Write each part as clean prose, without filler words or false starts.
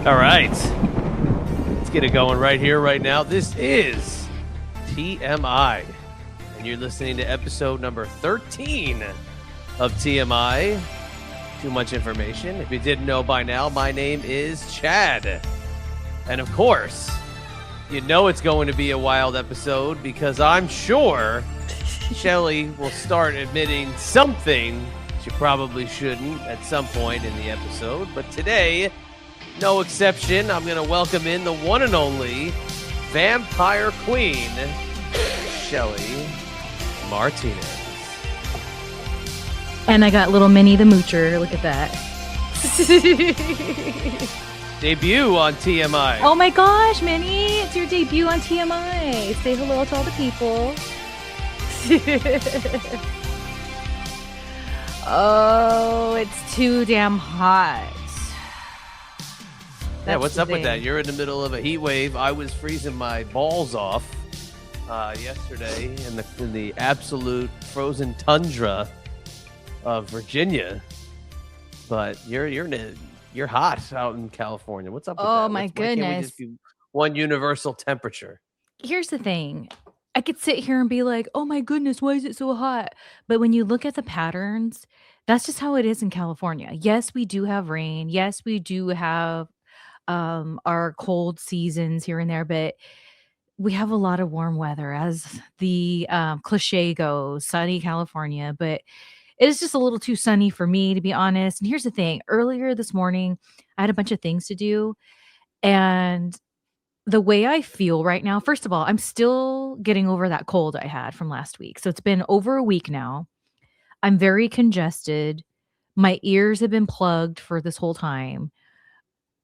All right. Let's get it going right here, right now. This is TMI, and you're listening to episode number 13 of TMI. Too much information. If you didn't know by now, my name is Chad. And of course, you know it's going to be a wild episode because I'm sure Shelly will start admitting something she probably shouldn't at some point in the episode. But today, no exception. I'm going to welcome in the one and only vampire queen, Shelly Martinez. And I got little Minnie the Moocher. Look at that. Debut on TMI. Oh my gosh, Minnie. It's your debut on TMI. Say hello to all the people. Oh, it's too damn hot. Yeah, what's up with that? You're in the middle of a heat wave. I was freezing my balls off yesterday in the absolute frozen tundra of Virginia. But you're hot out in California. What's up with that? Oh my Why can't we goodness. just do one universal temperature? Here's the thing. I could sit here and be like, oh my goodness, why is it so hot? But when you look at the patterns, that's just how it is in California. Yes, we do have rain. Yes, we do have our cold seasons here and there, but we have a lot of warm weather, as the cliche goes, sunny California. But it is just a little too sunny for me, to be honest. And here's the thing. Earlier this morning, I had a bunch of things to do. And the way I feel right now, first of all, I'm still getting over that cold I had from last week. So it's been over a week now. I'm very congested. My ears have been plugged for this whole time.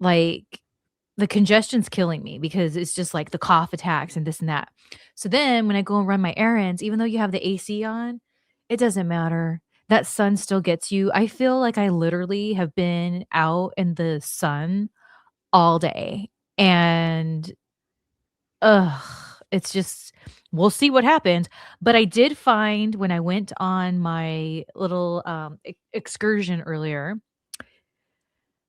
Like, the congestion's killing me because it's just like the cough attacks and this and that. So then when I go and run my errands, even though you have the AC on, it doesn't matter. That sun still gets you. I feel like I literally have been out in the sun all day. And it's just, we'll see what happens. But I did find when I went on my little excursion earlier,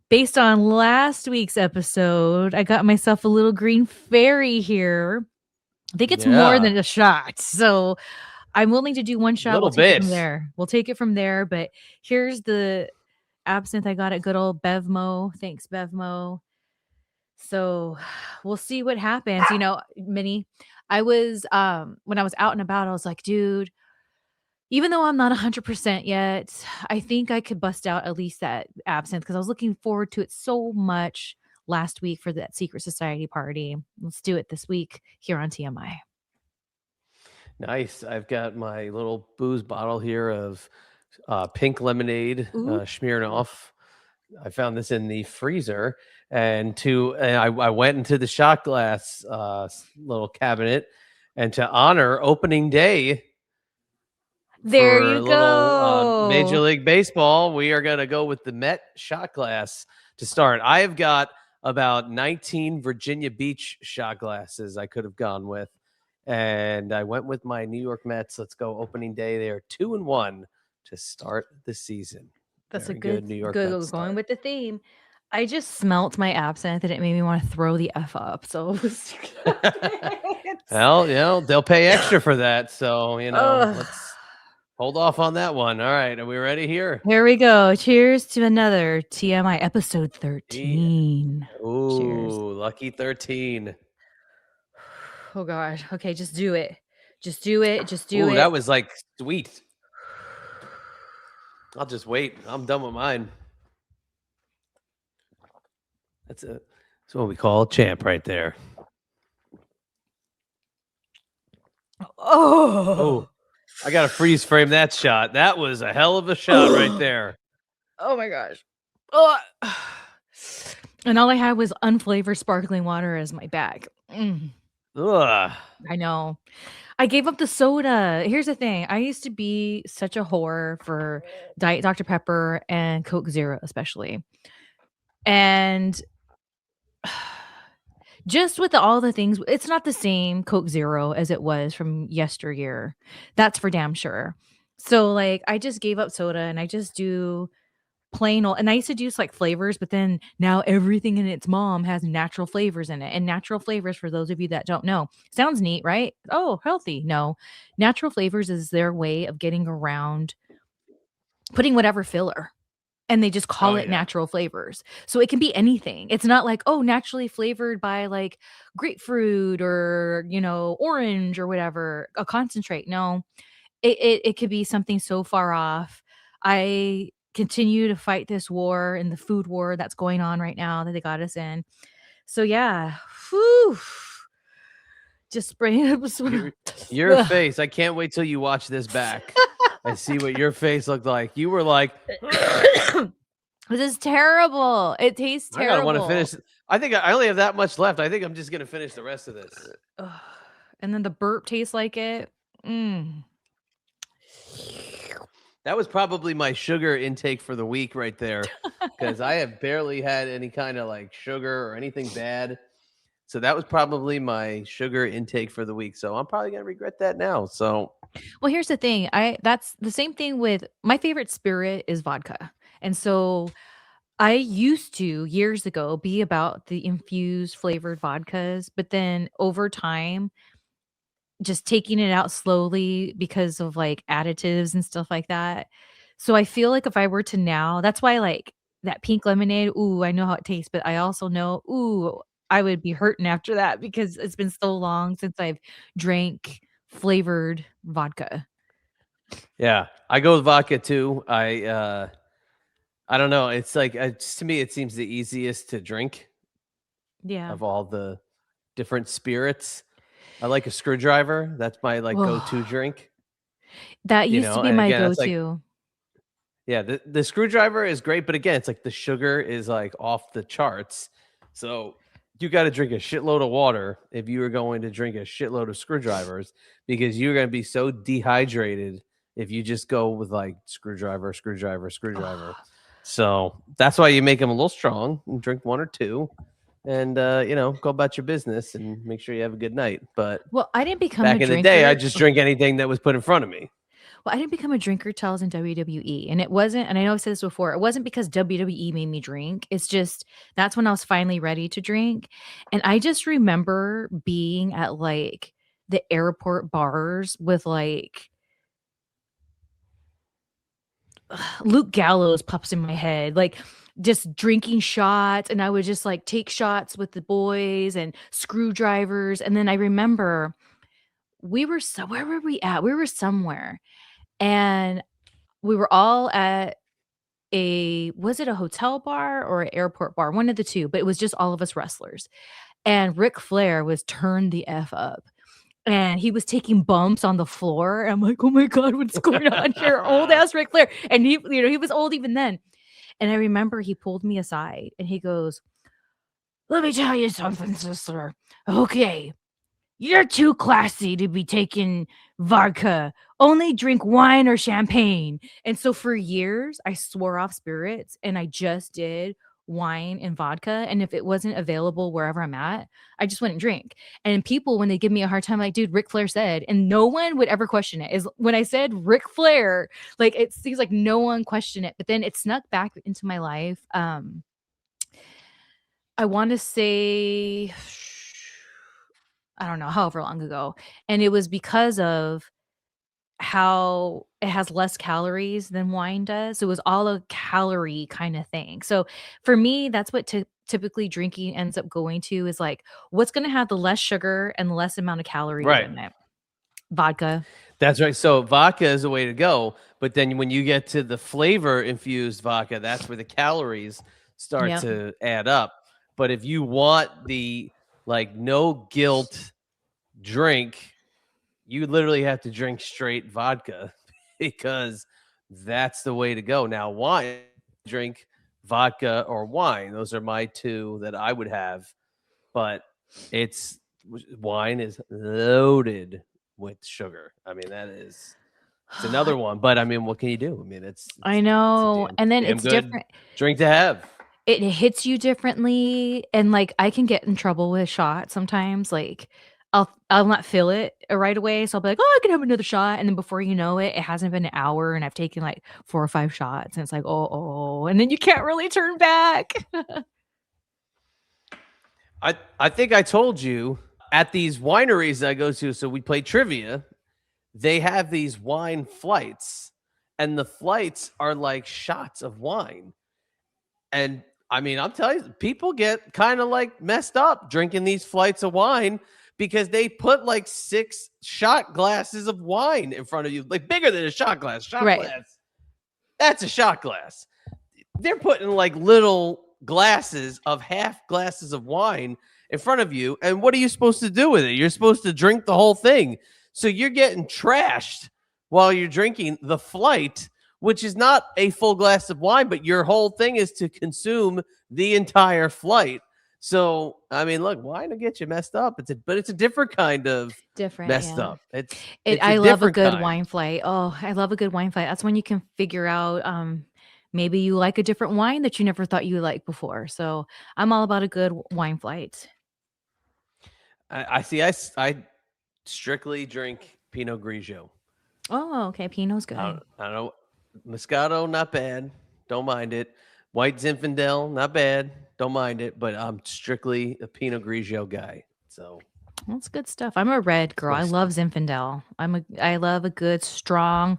based on last week's episode, I got myself a little green fairy here. I think it's more than a shot. So I'm willing to do one shot. We'll take it from there. We'll take it from there. But here's the absinthe I got at good old Bevmo. Thanks, Bevmo. So we'll see what happens. You know, Minnie, I was, when I was out and about, I was like, dude, even though I'm not 100% yet, I think I could bust out at least that absinthe because I was looking forward to it so much last week for that secret society party. Let's do it this week here on TMI. Nice. I've got my little booze bottle here of pink lemonade, Smirnoff. I found this in the freezer, and I went into the shot glass little cabinet, and to honor opening day. There you go. Major League Baseball, we are going to go with the Met shot glass to start. I have got about 19 Virginia Beach shot glasses I could have gone with, and I went with my New York Mets. Let's go opening day. They are 2-1 to start the season. That's Very a good New York good Mets going start. with the theme. I just smelt my absinthe and it made me want to throw the F up. So well, you know, they'll pay extra for that. So, you know, let's hold off on that one. All right. Are we ready here? Here we go. Cheers to another TMI episode 13. Ooh, cheers. Lucky 13. Oh, God. Okay, just do it. Just do it. Just do it. That was like sweet. I'll just wait. I'm done with mine. That's what we call a champ right there. Oh, I got to freeze frame that shot. That was a hell of a shot right there. Oh my gosh. Oh. And all I had was unflavored sparkling water as my bag. Ugh. I know. I gave up the soda. Here's the thing. I used to be such a whore for Diet Dr. Pepper and Coke Zero, especially. And just with all the things, it's not the same Coke Zero as it was from yesteryear. That's for damn sure. So, like, I just gave up soda and I just do plain old, and I used to use like flavors, but then now everything in its mom has natural flavors in it. And natural flavors, for those of you that don't know, sounds neat, right? Oh, healthy. No, natural flavors is their way of getting around putting whatever filler, and they just call Oh it yeah. natural flavors. So it can be anything. It's not like, oh, naturally flavored by like grapefruit or, orange or whatever, a concentrate. No, it could be something so far off. I continue to fight this war and the food war that's going on right now that they got us in. So yeah, whew, just spraying up Your face. I can't wait till you watch this back. I see what your face looked like. You were like, this is terrible. It tastes I gotta want to terrible. finish. I think I only have that much left. I think I'm just gonna finish the rest of this. Ugh. And then the burp tastes like it. Mm. That was probably my sugar intake for the week right there, because I have barely had any kind of like sugar or anything bad. So that was probably my sugar intake for the week. So I'm probably gonna regret that now. So Well, here's the thing. That's the same thing with my favorite spirit is vodka. And so I used to years ago be about the infused flavored vodkas, but then over time, just taking it out slowly because of like additives and stuff like that. So I feel like if I were to now, that's why like that pink lemonade, ooh, I know how it tastes, but I also know, ooh, I would be hurting after that because it's been so long since I've drank flavored vodka. yeah, I go with vodka too. I don't know. It's like to me, it seems the easiest to drink Yeah. of all the different spirits. I like a screwdriver. That's my like go-to Oh, drink. that used to be And my again, that's like go-to. yeah, the screwdriver is great, but again, it's like the sugar is like off the charts. So you got to drink a shitload of water if you were going to drink a shitload of screwdrivers because you're going to be so dehydrated if you just go with like screwdriver, screwdriver, screwdriver. Oh, So that's why you make them a little strong and drink one or two and, go about your business and make sure you have a good night. But well, I didn't become a back in the day, I drinker. just drink anything that was put in front of me. Well, I didn't become a drinker till I was in WWE, and it wasn't, and I know I've said this before, it wasn't because WWE made me drink. It's just that's when I was finally ready to drink. And I just remember being at like the airport bars with like Luke Gallows pops in my head, like just drinking shots, and I would just like take shots with the boys and screwdrivers. And then I remember where were we at? We were somewhere, and we were all at was it a hotel bar or an airport bar? One of the 2, but it was just all of us wrestlers. And Ric Flair was turned the F up. And he was taking bumps on the floor. I'm like, "Oh my god, what's going on here?" Old ass Ric Flair. And he was old even then. And I remember he pulled me aside and he goes, "Let me tell you something, sister. Okay, you're too classy to be taking vodka. Only drink wine or champagne." And so for years, I swore off spirits and I just did wine and vodka. And if it wasn't available wherever I'm at, I just wouldn't drink. And people, when they give me a hard time, like, dude, Ric Flair said, and no one would ever question it, is when I said Ric Flair, like it seems like no one questioned it. But then it snuck back into my life. I want to say I don't know, however long ago. And it was because of how it has less calories than wine does. So it was all a calorie kind of thing. So for me, that's what typically drinking ends up going to is like, what's going to have the less sugar and less amount of calories Right. in it? Vodka. That's right. So vodka is the way to go. But then when you get to the flavor infused vodka, that's where the calories start Yep. to add up. But if you want the like no guilt drink, you literally have to drink straight vodka because that's the way to go. Now, wine, drink vodka or wine. Those are my 2 that I would have. But wine is loaded with sugar. I mean, it's another one. But I mean, what can you do? I mean, it's I a know. damn, And then damn it's good different. drink to have. It hits you differently. And like I can get in trouble with shots sometimes. Like I'll not feel it right away, so I'll be like, "Oh, I can have another shot," and then before you know it, it hasn't been an hour, and I've taken, like, 4 or 5 shots, and it's like, "Oh," and then you can't really turn back. I think I told you at these wineries I go to, so we play trivia, they have these wine flights, and the flights are like shots of wine. And I mean, I'm telling you, people get kind of like messed up drinking these flights of wine because they put like 6 shot glasses of wine in front of you, like bigger than a shot glass. Shot Right. glass, that's a shot glass. They're putting like little glasses of half glasses of wine in front of you. And what are you supposed to do with it? You're supposed to drink the whole thing. So you're getting trashed while you're drinking the flight, which is not a full glass of wine, but your whole thing is to consume the entire flight. So, I mean, look, wine will get you messed up. But it's a different kind of Different, messed yeah. up. It's a I love a different good kind. wine flight. Oh, I love a good wine flight. That's when you can figure out, maybe you like a different wine that you never thought you liked before. So, I'm all about a good wine flight. I see. I strictly drink Pinot Grigio. Oh, okay, Pinot's good. I don't know. Moscato, not bad. Don't mind it. White Zinfandel, not bad. Don't mind it. But I'm strictly a Pinot Grigio guy. So That's good stuff. I'm a red it's girl. my I love stuff. Zinfandel. I love a good strong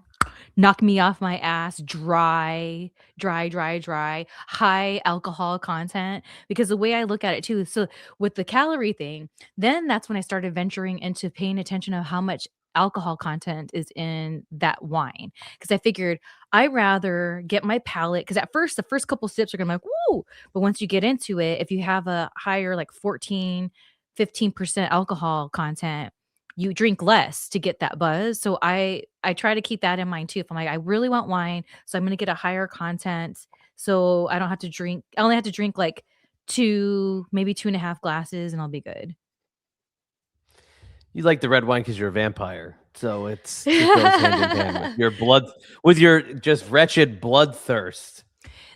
knock me off my ass, dry, high alcohol content. Because the way I look at it too, so with the calorie thing, then that's when I started venturing into paying attention of how much alcohol content is in that wine. Because I figured I rather get my palate. Because at first, the first couple sips are gonna be like, woo. But once you get into it, if you have a higher like 14, 15% alcohol content, you drink less to get that buzz. So I try to keep that in mind too. If I'm like, I really want wine, so I'm gonna get a higher content, so I don't have to drink. I only have to drink like two, maybe 2.5 glasses, and I'll be good. You like the red wine because you're a vampire. So it goes hand in hand with your blood, with your just wretched bloodthirst.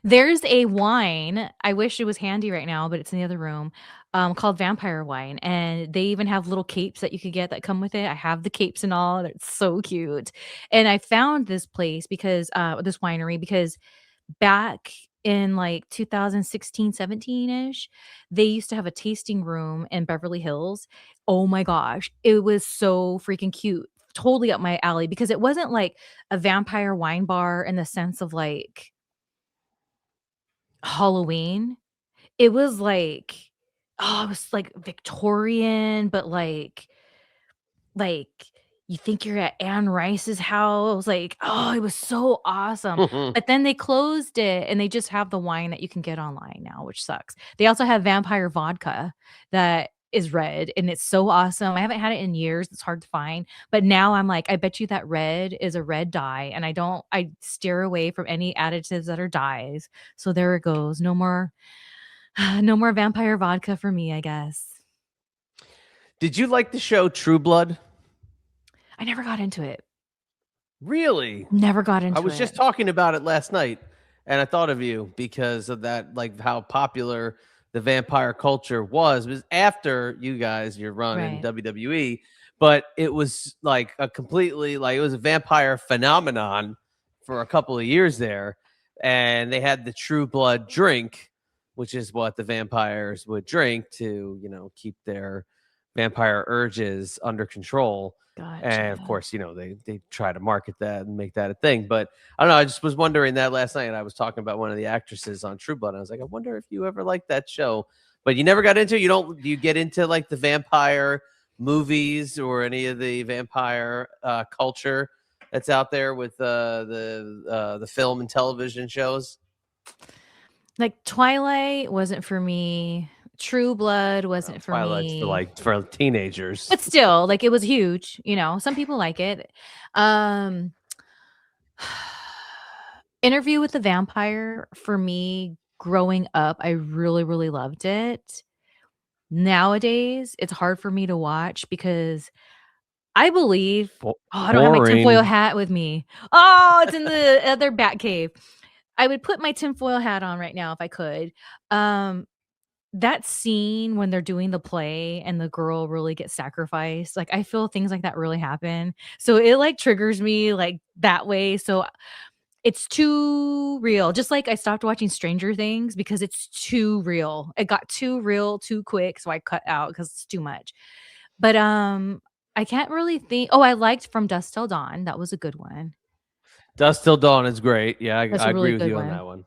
There's a wine. I wish it was handy right now, but it's in the other room. Called vampire wine, and they even have little capes that you could get that come with it. I have the capes and all. And it's so cute. And I found this place because this winery because back in like 2016, 17-ish, they used to have a tasting room in Beverly Hills. Oh my gosh, it was so freaking cute. Totally up my alley because it wasn't like a vampire wine bar in the sense of like Halloween. It was like, oh, it was like Victorian, but like, you think you're at Anne Rice's house, like, oh, it was so awesome, but then they closed it, and they just have the wine that you can get online now, which sucks. They also have vampire vodka that is red, and it's so awesome. I haven't had it in years, it's hard to find, but now I'm like, I bet you that red is a red dye, and I steer away from any additives that are dyes, so there it goes. No more no more vampire vodka for me, I guess. Did you like the show True Blood? I never got into it. Really? Never got I into was it. just talking about it last night, and I thought of you because of that, like how popular the vampire culture was. It was after you guys, your run in Right. WWE, but it was like a completely like it was a vampire phenomenon for a couple of years there. And they had the True Blood drink, which is what the vampires would drink to, keep their vampire urges under control. And of Gotcha. course, they try to market that and make that a thing. But I don't know. I just was wondering that last night, and I was talking about one of the actresses on True Blood. I was like, I wonder if you ever liked that show, but you never got into it. You don't? Do you get into like the vampire movies or any of the vampire culture that's out there with the film and television shows? Like, Twilight wasn't for me. True Blood wasn't for Twilight's for me. like for teenagers. But still, like, it was huge, some people like it. Um, Interview with the Vampire, for me, growing up, I really, really loved it. Nowadays, it's hard for me to watch because I believe oh, I don't have my tinfoil Boring. hat with me. Oh, it's in the other bat cave. I would put my tinfoil hat on right now if I could. Um, that scene when they're doing the play and the girl really gets sacrificed, like, I feel things like that really happen. So it, like, triggers me, like, that way. So it's too real. Just like I stopped watching Stranger Things because it's too real. It got too real too quick, so I cut out because it's too much. But, I can't really think. Oh, I liked From Dusk Till Dawn. That was a good one. Dust Till Dawn is great. Yeah, That's I a really agree with good you on one. that one.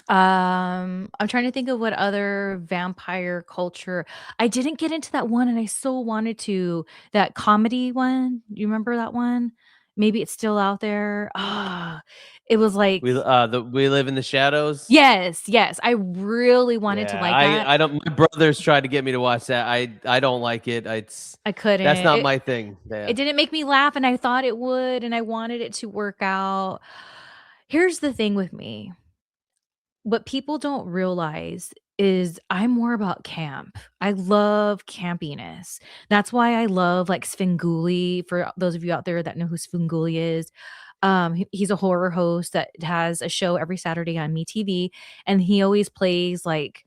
I'm trying to think of what other vampire culture. I didn't get into that one and I so wanted to. That comedy one, you remember that one? Maybe it's still out there. It was like We Live in the Shadows. yes, yes, I really wanted to Yeah, like that. I don't. My brothers tried to get me to watch that. I don't like it. It's I couldn't. That's not It my thing. it Yeah. didn't make me laugh and I thought it would and I wanted it to work out. Here's the thing with me. What people don't realize is I'm more about camp. I love campiness. That's why I love, like, Svengoolie, for those of you out there that know who Svengoolie is. He's a horror host that has a show every Saturday on MeTV, and he always plays, like,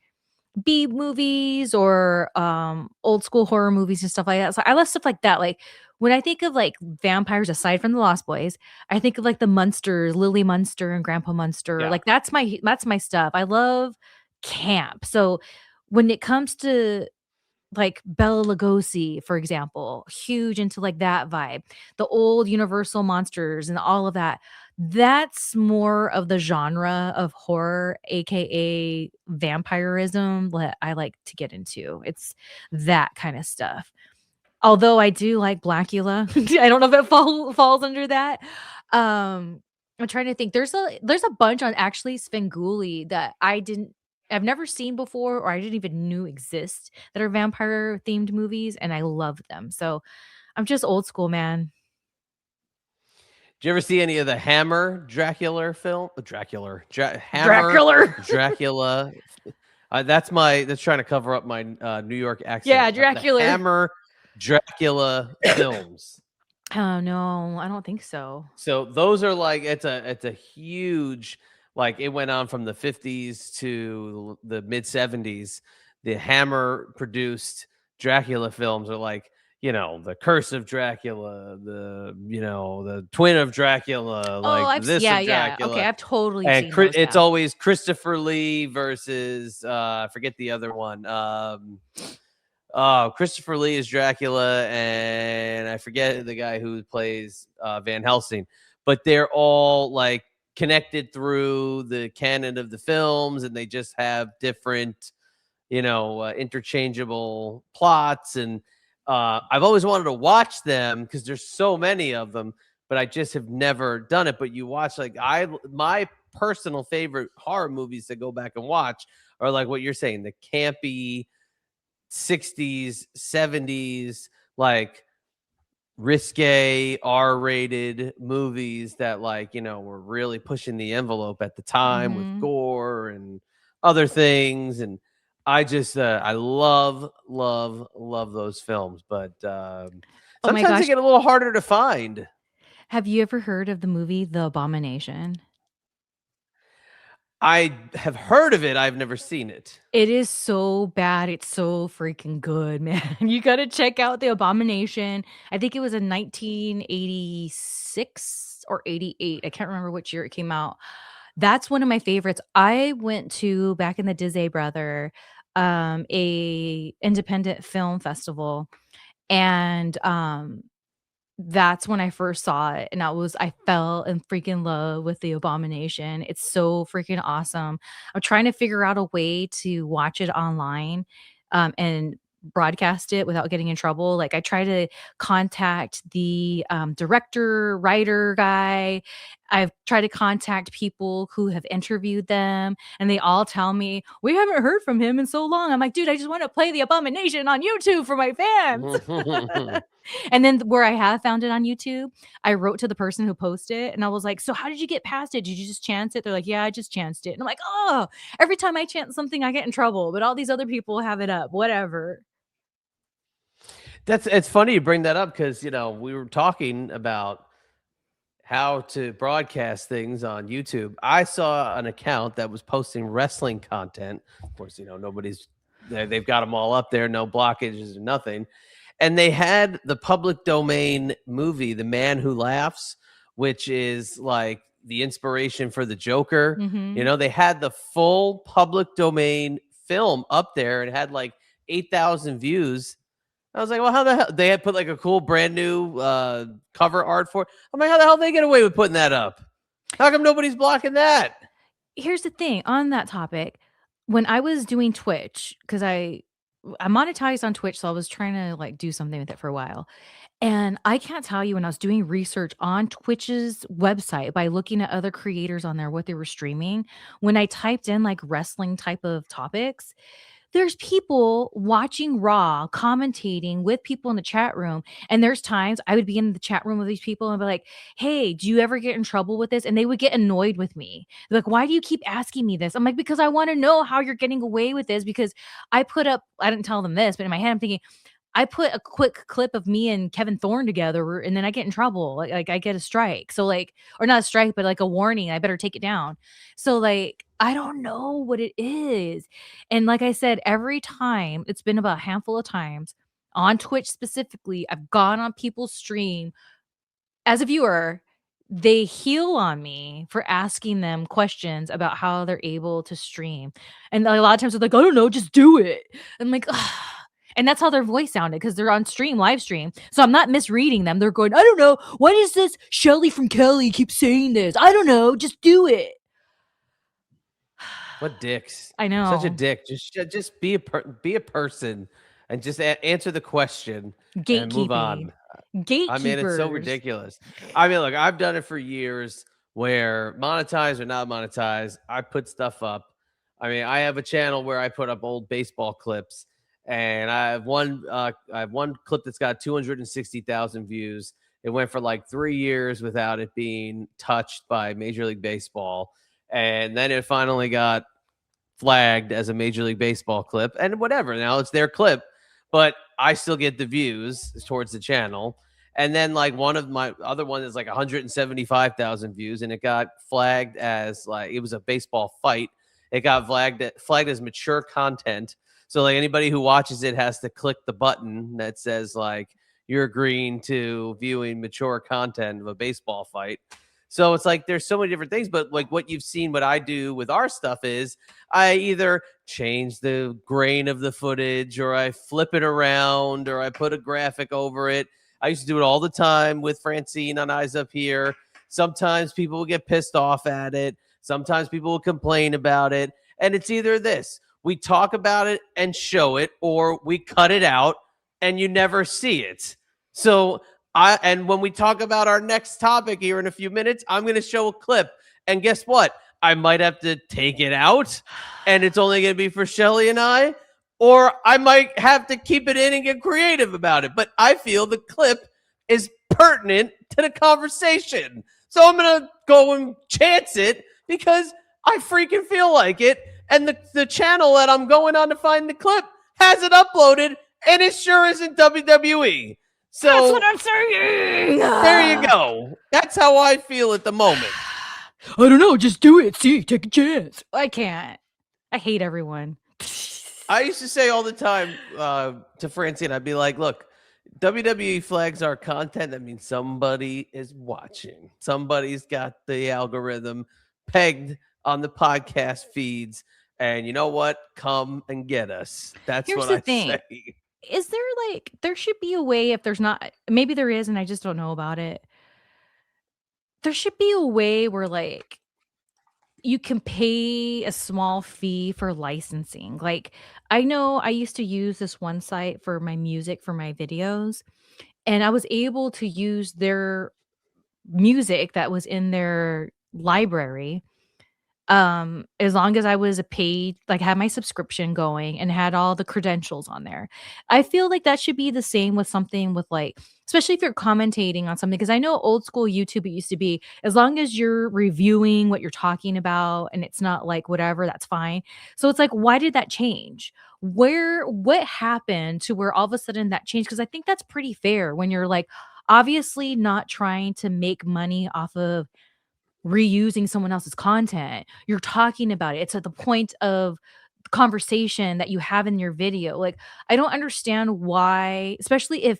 B movies or, old school horror movies and stuff like that. So I love stuff like that. Like, when I think of, like, vampires aside from the Lost Boys, I think of, like, the Munsters, Lily Munster and Grandpa Munster. Yeah. Like, that's my stuff. I love camp. So when it comes to like Bela Lugosi, for example, huge into like that vibe. The old Universal monsters and all of that. That's more of the genre of horror, aka vampirism, that I like to get into. It's that kind of stuff. Although I do like Blackula. I don't know if it falls under that. I'm trying to think. There's a bunch on actually Svengoolie that I've never seen before or I didn't even knew exist that are vampire themed movies and I love them. So I'm just old school, man. Did you ever see any of the Hammer Dracula film? Hammer Dracula. Dracula. That's trying to cover up my New York accent. Yeah, The Dracula. Hammer Dracula films. Oh no, I don't think so. So those are like it's a huge, like, it went on from the 50s to the mid 70s. The Hammer produced Dracula films are like, the Curse of Dracula, the Twin of Dracula, Oh, like this yeah, of yeah. Okay, Dracula. I've totally And seen those. it's Yeah. always Christopher Lee versus I forget the other one. Christopher Lee is Dracula, and I forget the guy who plays Van Helsing, but they're all like connected through the canon of the films, and they just have different, interchangeable plots. And I've always wanted to watch them because there's so many of them, but I just have never done it. But you watch, like, my personal favorite horror movies to go back and watch are like what you're saying, the campy 60s, 70s, like risque R-rated movies that, like, were really pushing the envelope at the time with Mhm. gore and other things. And I love those films, but Oh my sometimes they gosh. get a little harder to find. Have you ever heard of the movie The Abomination? I have heard of it. I've never seen it. It is so bad, it's so freaking good, man. You gotta check out The Abomination. I think it was in 1986 or 88. I can't remember which year it came out. That's one of my favorites. I went to, back in the Disney Brother, a independent film festival, and, that's when I first saw it, and I fell in freaking love with The Abomination. It's so freaking awesome. I'm trying to figure out a way to watch it online, and broadcast it without getting in trouble. Like, I try to contact the, director, writer guy. I've tried to contact people who have interviewed them, and they all tell me, "We haven't heard from him in so long." I'm like, "Dude, I just wanna play The Abomination on YouTube for my fans." And then where I have found it on YouTube, I wrote to the person who posted it and I was like, "So how did you get past it? Did you just chance it?" They're like, "Yeah, I just chanced it." And I'm like, "Oh, every time I chance something, I get in trouble, but all these other people have it up. Whatever." It's funny you bring that up because, we were talking about how to broadcast things on YouTube. I saw an account that was posting wrestling content. Of course, nobody's they've got them all up there, no blockages or nothing. And they had the public domain movie, The Man Who Laughs, which is like the inspiration for the Joker. Mm-hmm. They had the full public domain film up there and had like 8,000 views. I was like, well, how the hell? They had put like a cool brand new cover art for it. I'm like, how the hell did they get away with putting that up? How come nobody's blocking that? Here's the thing on that topic. When I was doing Twitch, because I monetized on Twitch, so I was trying to like do something with it for a while. And I can't tell you, when I was doing research on Twitch's website by looking at other creators on there, what they were streaming, when I typed in like wrestling type of topics, there's people watching Raw, commentating with people in the chat room. And there's times I would be in the chat room with these people and be like, hey, do you ever get in trouble with this? And they would get annoyed with me. They're like, why do you keep asking me this? I'm like, because I want to know how you're getting away with this. Because I didn't tell them this, but in my head, I'm thinking, I put a quick clip of me and Kevin Thorne together, and then I get in trouble. Like I get a strike. So like, or not a strike, but like a warning. I better take it down. So like, I don't know what it is. And like I said, every time, it's been about a handful of times on Twitch specifically, I've gone on people's stream as a viewer. They heal on me for asking them questions about how they're able to stream. And a lot of times they're like, I don't know, just do it. I'm like, ugh. And that's how their voice sounded, because they're on live stream. So I'm not misreading them. They're going, I don't know. What is this? Shelly from Kelly keeps saying this. I don't know. Just do it. What dicks! I know. Such a dick. Just be a person and just answer the question and move on. Gatekeeping. I mean, it's so ridiculous. I mean, look, I've done it for years, where monetized or not monetized, I put stuff up. I mean, I have a channel where I put up old baseball clips, and I have one clip that's got 260,000 views. It went for like 3 years without it being touched by Major League Baseball. And then it finally got flagged as a Major League Baseball clip, and whatever. Now it's their clip, but I still get the views towards the channel. And then like one of my other one is like 175,000 views, and it got flagged as like it was a baseball fight. It got flagged as mature content. So like anybody who watches it has to click the button that says like you're agreeing to viewing mature content of a baseball fight. So it's like there's so many different things, but like what you've seen, what I do with our stuff is I either change the grain of the footage, or I flip it around, or I put a graphic over it. I used to do it all the time with Francine on Eyes Up Here. Sometimes people will get pissed off at it. Sometimes people will complain about it. And it's either this: we talk about it and show it, or we cut it out and you never see it. So and when we talk about our next topic here in a few minutes, I'm going to show a clip. And guess what? I might have to take it out, and it's only going to be for Shelly and I, or I might have to keep it in and get creative about it. But I feel the clip is pertinent to the conversation. So I'm going to go and chance it because I freaking feel like it. And the channel that I'm going on to find the clip has it uploaded, and it sure isn't WWE. So that's what I'm saying. There you go. That's how I feel at the moment. I don't know. Just do it. See, take a chance. I can't. I hate everyone. I used to say all the time to Francine, I'd be like, look, WWE flags our content. That means somebody is watching. Somebody's got the algorithm pegged on the podcast feeds. And you know what? Come and get us. That's Here's what the I thing. say. Is there like, there should be a way, if there's not, maybe there is, and I just don't know about it. There should be a way where like you can pay a small fee for licensing. Like, I know I used to use this one site for my music for my videos, and I was able to use their music that was in their library, as long as I was a paid, like had my subscription going and had all the credentials on there. I feel like that should be the same with something with like, especially if you're commentating on something, because I know old school YouTube, it used to be as long as you're reviewing what you're talking about and it's not like whatever, that's fine. So it's like, why did that change? What happened to where all of a sudden that changed? Because I think that's pretty fair when you're like obviously not trying to make money off of reusing someone else's content. You're talking about it. It's at the point of conversation that you have in your video. Like, I don't understand why, especially if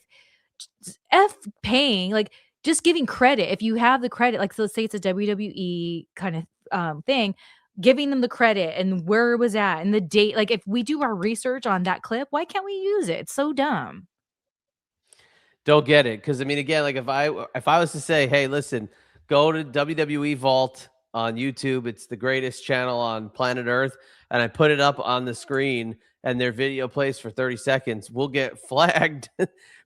F paying, like, just giving credit. If you have the credit, like, so let's say it's a WWE kind of thing, giving them the credit and where it was at and the date. Like, if we do our research on that clip, why can't we use it? It's so dumb. Don't get it, because I mean, again, like if I was to say, hey, listen, go to WWE Vault on YouTube. It's the greatest channel on planet Earth, and I put it up on the screen, and their video plays for 30 seconds. We'll get flagged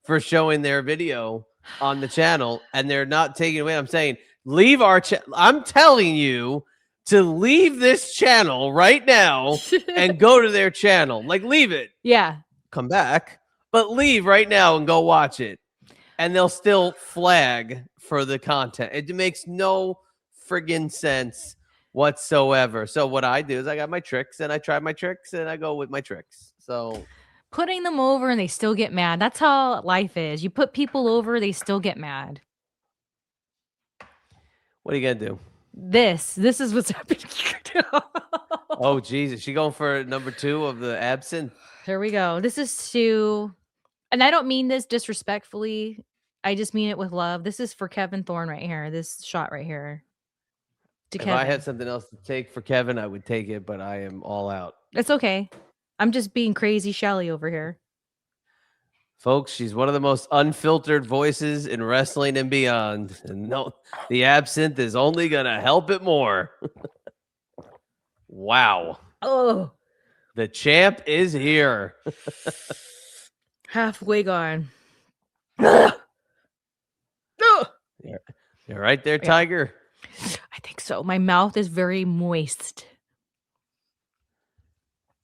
for showing their video on the channel, and they're not taking it away. I'm saying, leave our I'm telling you to leave this channel right now and go to their channel. Like, leave it. Yeah. Come back, but leave right now and go watch it. And they'll still flag for the content. It makes no friggin' sense whatsoever. So what I do is I got my tricks and I try my tricks and I go with my tricks. So Putting them over and they still get mad. That's how life is. You put people over, they still get mad. what are you gonna do? This is what's happening. Oh Jesus, she going for number 2 of the absinthe? Here we go. This is to, and I don't mean this disrespectfully. I just mean it with love. This is for Kevin Thorne right here. This shot right here. To If Kevin. I had something else to take for Kevin, I would take it, but I am all out. It's okay. I'm just being crazy Shelly over here. Folks, she's one of the most unfiltered voices in wrestling and beyond. And no, the absinthe is only going to help it more. Wow. Oh, The champ is here. halfway gone. You're right there, Tiger. I think so. My mouth is very moist.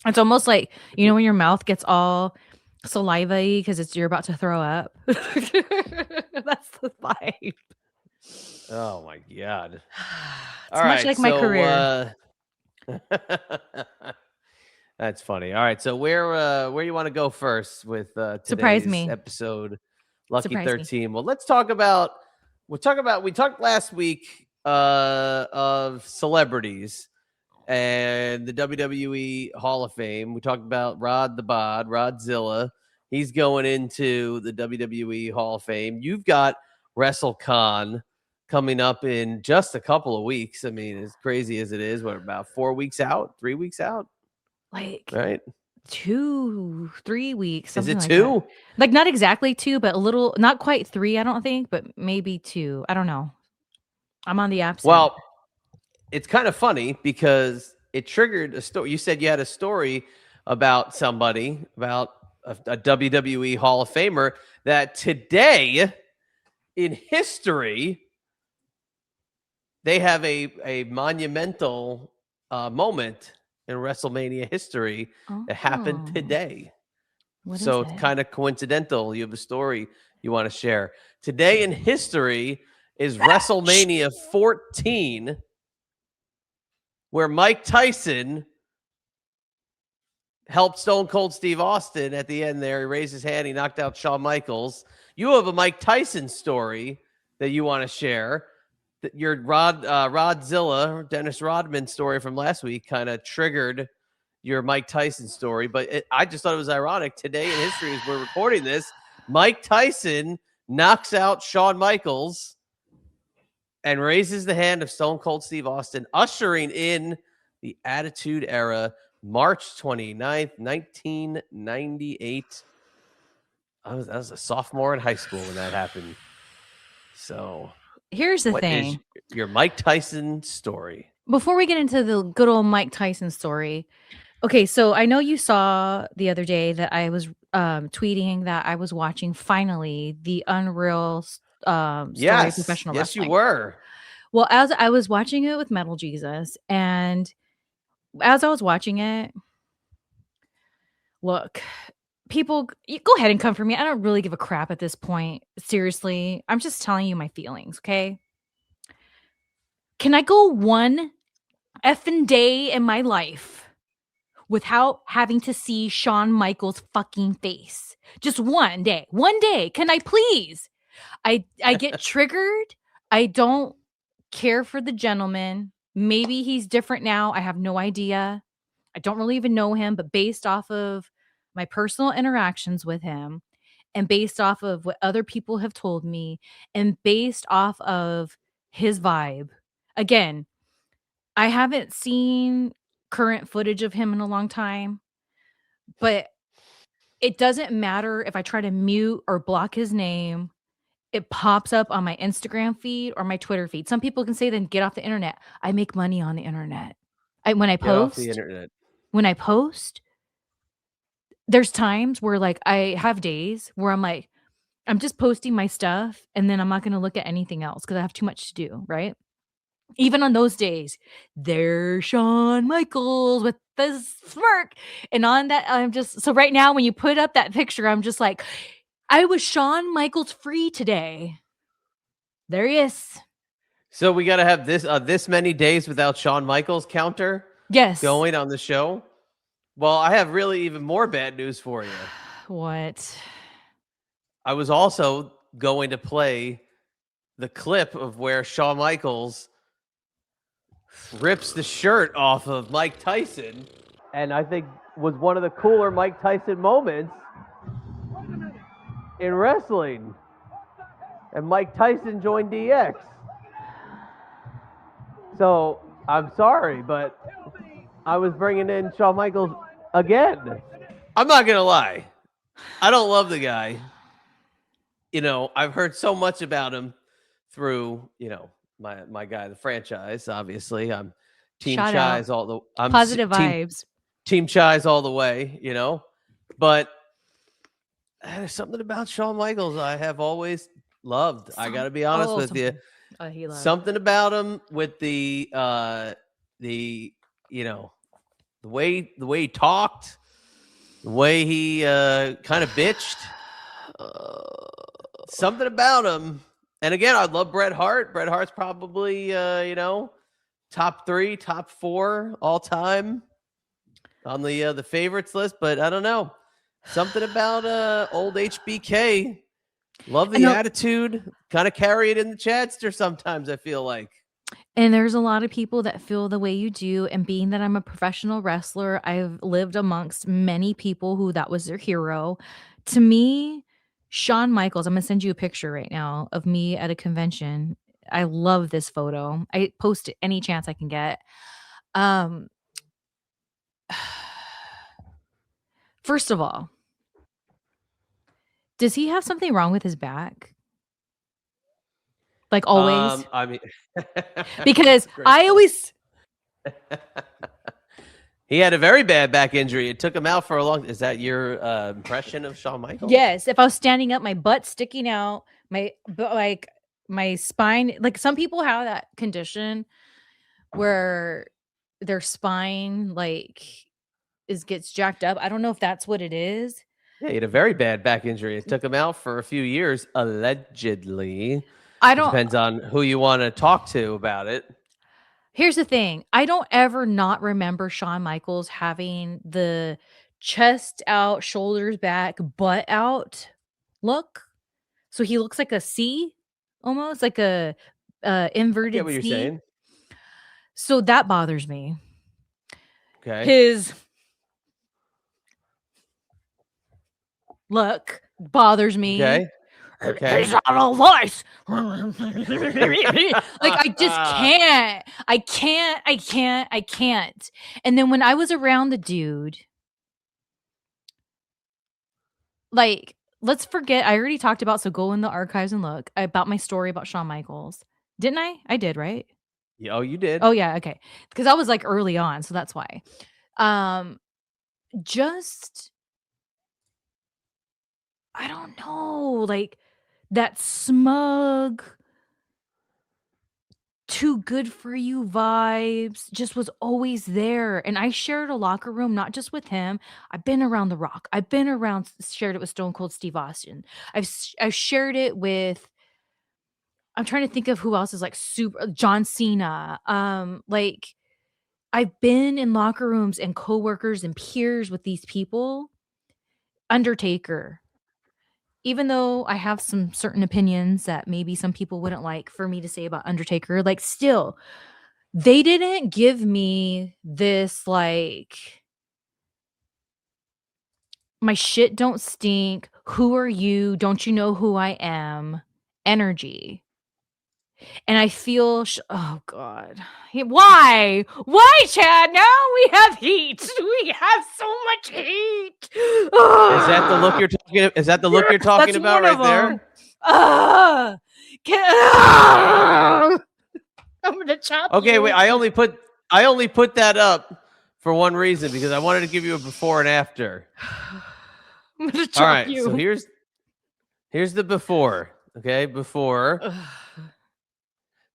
It's almost like, you know, when your mouth gets all saliva-y because you're about to throw up. That's the vibe. Oh my God. It's much like my career. That's funny. All right. So where you want to go first with Surprise today's me. episode, Lucky Surprise 13? Well, let's talk about we talked last week of celebrities and the WWE Hall of Fame. We talked about Rod the Bod, Rodzilla. He's going into the WWE Hall of Fame. You've got WrestleCon coming up in just a couple of weeks. I mean, as crazy as it is, what, about 4 weeks out, 3 weeks out? Like Right? 2-3 weeks. Is it Something like 2? that. Like, not exactly 2, but a little, not quite 3, I don't think, but maybe 2. I don't know. I'm on the absinthe. Well, it's kind of funny because it triggered a story. You said you had a story about somebody, about a WWE Hall of Famer, that today in history, they have a monumental moment in WrestleMania history that happened today. What So is it's it? kind of coincidental. You have a story you want to share. Today in history is WrestleMania 14, where Mike Tyson helped Stone Cold Steve Austin at the end there. He raised his hand. He knocked out Shawn Michaels. You have a Mike Tyson story that you want to share. Your Rodzilla, Dennis Rodman story from last week kind of triggered your Mike Tyson story. But I just thought it was ironic. Today in history, as we're recording this, Mike Tyson knocks out Shawn Michaels and raises the hand of Stone Cold Steve Austin, ushering in the Attitude Era, March 29th, 1998. I was a sophomore in high school when that happened. So here's the thing. Is your Mike Tyson story? Before we get into the good old Mike Tyson story, okay, so I know you saw the other day that I was tweeting that I was watching finally the Unreal story professional yes, wrestling. you were. Well, as I was watching it with Metal Jesus, and as I was watching it, look, people, go ahead and come for me. I don't really give a crap at this point. Seriously, I'm just telling you my feelings, okay? Can I go one effing day in my life without having to see Shawn Michaels' fucking face? Just one day. One day. Can I please? I get triggered. I don't care for the gentleman. Maybe he's different now. I have no idea. I don't really even know him, but based off of my personal interactions with him and based off of what other people have told me and based off of his vibe. Again, I haven't seen current footage of him in a long time, but it doesn't matter if I try to mute or block his name. It pops up on my Instagram feed or my Twitter feed. Some people can say, then get off the internet. I make money on the internet. When I Get off the post, internet. there's times where like I have days where I'm like, I'm just posting my stuff and then I'm not going to look at anything else because I have too much to do. Right. Even on those days, there's Shawn Michaels with the smirk. And on that, I'm just so right now when you put up that picture, I'm just like, I was Shawn Michaels free today. There he is. So we got to have this many days without Shawn Michaels counter Yes. going on the show. Well, I have really even more bad news for you. What? I was also going to play the clip of where Shawn Michaels rips the shirt off of Mike Tyson, and I think was one of the cooler Mike Tyson moments in wrestling. And Mike Tyson joined DX. So I'm sorry, but I was bringing in Shawn Michaels again. I'm not going to lie. I don't love the guy. You know, I've heard so much about him through, you know, my guy, the franchise. Obviously, I'm Team Shout Chise out. all the. I'm Positive vibes. Team Chise all the way. You know, but there's something about Shawn Michaels I have always loved. I got to be honest with you. He loved. Something about him with the you know, the way he talked, the way he kind of bitched. Something about him. And again, I love Bret Hart. Bret Hart's probably you know, top 3, top 4 all time on the favorites list, but I don't know. Something about old HBK. Love the attitude. Kind of carry it in the Chadster sometimes, I feel like. And there's a lot of people that feel the way you do. And being that I'm a professional wrestler, I've lived amongst many people who that was their hero. To me, Shawn Michaels, I'm going to send you a picture right now of me at a convention. I love this photo. I post it any chance I can get. First of all, does he have something wrong with his back? Like always? I mean, because I always. He had a very bad back injury. It took him out for a long. Is that your impression of Shawn Michaels? Yes. If I was standing up, my butt sticking out, my spine. Like some people have that condition where their spine gets jacked up. I don't know if that's what it is. Yeah, he had a very bad back injury. It took him out for a few years, allegedly. Depends on who you want to talk to about it. Here's the thing. I don't ever not remember Shawn Michaels having the chest out, shoulders back, butt out look. So he looks like a C, almost like a inverted C. I get what you're saying. So that bothers me. Okay. His look bothers me. Okay. He's not a voice. Like I just can't. I can't. And then when I was around the dude, like, let's forget. I already talked about, so go in the archives and look about my story about Shawn Michaels. Didn't I? I did, right? Yeah, oh, you did. Oh yeah, okay. Because I was like early on, so that's why. Just I don't know, like that smug, too good for you vibes just was always there. And I shared a locker room, not just with him. I've been around The Rock. I've been around, shared it with Stone Cold Steve Austin. I've shared it with, I'm trying to think of who else is like super, John Cena. Like I've been in locker rooms and coworkers and peers with these people. Undertaker. Even though I have some certain opinions that maybe some people wouldn't like for me to say about Undertaker, like still, they didn't give me this like my shit don't stink. Who are you? Don't you know who I am? Energy. And I feel, oh God, why? Why, Chad? Now we have heat. We have so much heat. Is that the look you're talking? Is that the look you're talking That's about one right of there? them. I'm gonna chop you. Okay, wait. I only put that up for one reason, because I wanted to give you a before and after. I'm gonna chop All right, you. so here's the before. Okay, before.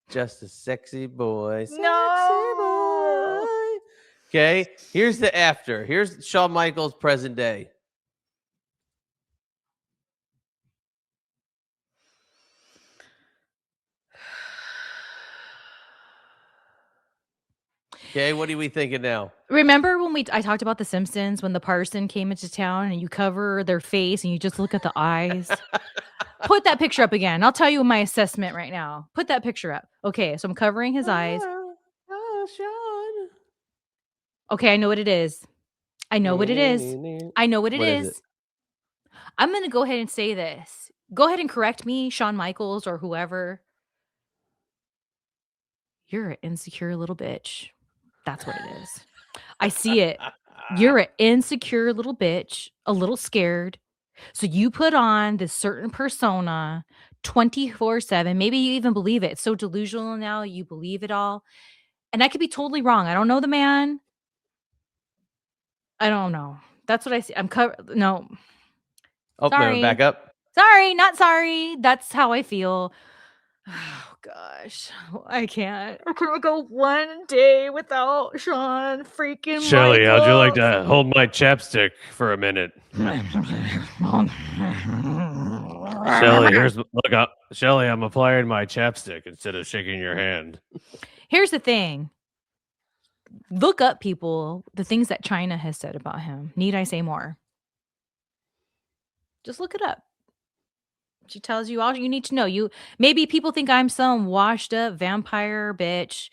Just a sexy boy. Sexy No. boy. Okay, here's the after. Here's Shawn Michaels present day. Okay, what are we thinking now? Remember when I talked about The Simpsons, when the parson came into town and you cover their face and you just look at the eyes? Put that picture up again. I'll tell you my assessment right now. Put that picture up. Okay, so I'm covering his eyes. Oh, Shawn. Okay, I know what it is. I know what it is. I know what it What is is. I'm going to go ahead and say this. Go ahead and correct me, Shawn Michaels or whoever. You're an insecure little bitch. That's what it is. I see it. You're an insecure little bitch, a little scared. So you put on this certain persona 24/7. Maybe you even believe it. It's so delusional now, you believe it all. And I could be totally wrong. I don't know the man. I don't know. That's what I see. No. Oh, Sorry. back up. Sorry, not sorry. That's how I feel. Oh gosh. I can't. I can't go one day without Shawn freaking Shelly, how'd you like Michaels. to hold my chapstick for a minute? Shelly, Shelly, I'm applying my chapstick instead of shaking your hand. Here's the thing. Look up people, the things that Chyna has said about him. Need I say more? Just look it up. She tells you all you need to know. Maybe people think I'm some washed up vampire bitch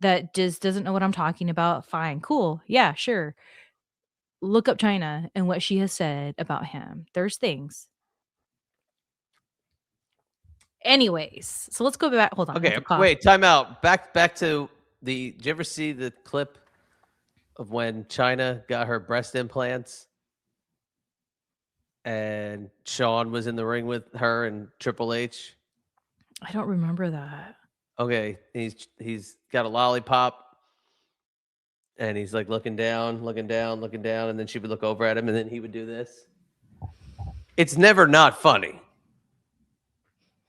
that just doesn't know what I'm talking about. Fine, cool. Yeah, sure. Look up Chyna and what she has said about him. There's things. Anyways, so let's go back. Hold on. Okay, wait, time out. Back to did you ever see the clip of when Chyna got her breast implants and Shawn was in the ring with her and Triple H? I don't remember that. Okay, he's got a lollipop and he's like looking down, and then she would look over at him and then he would do this. It's never not funny.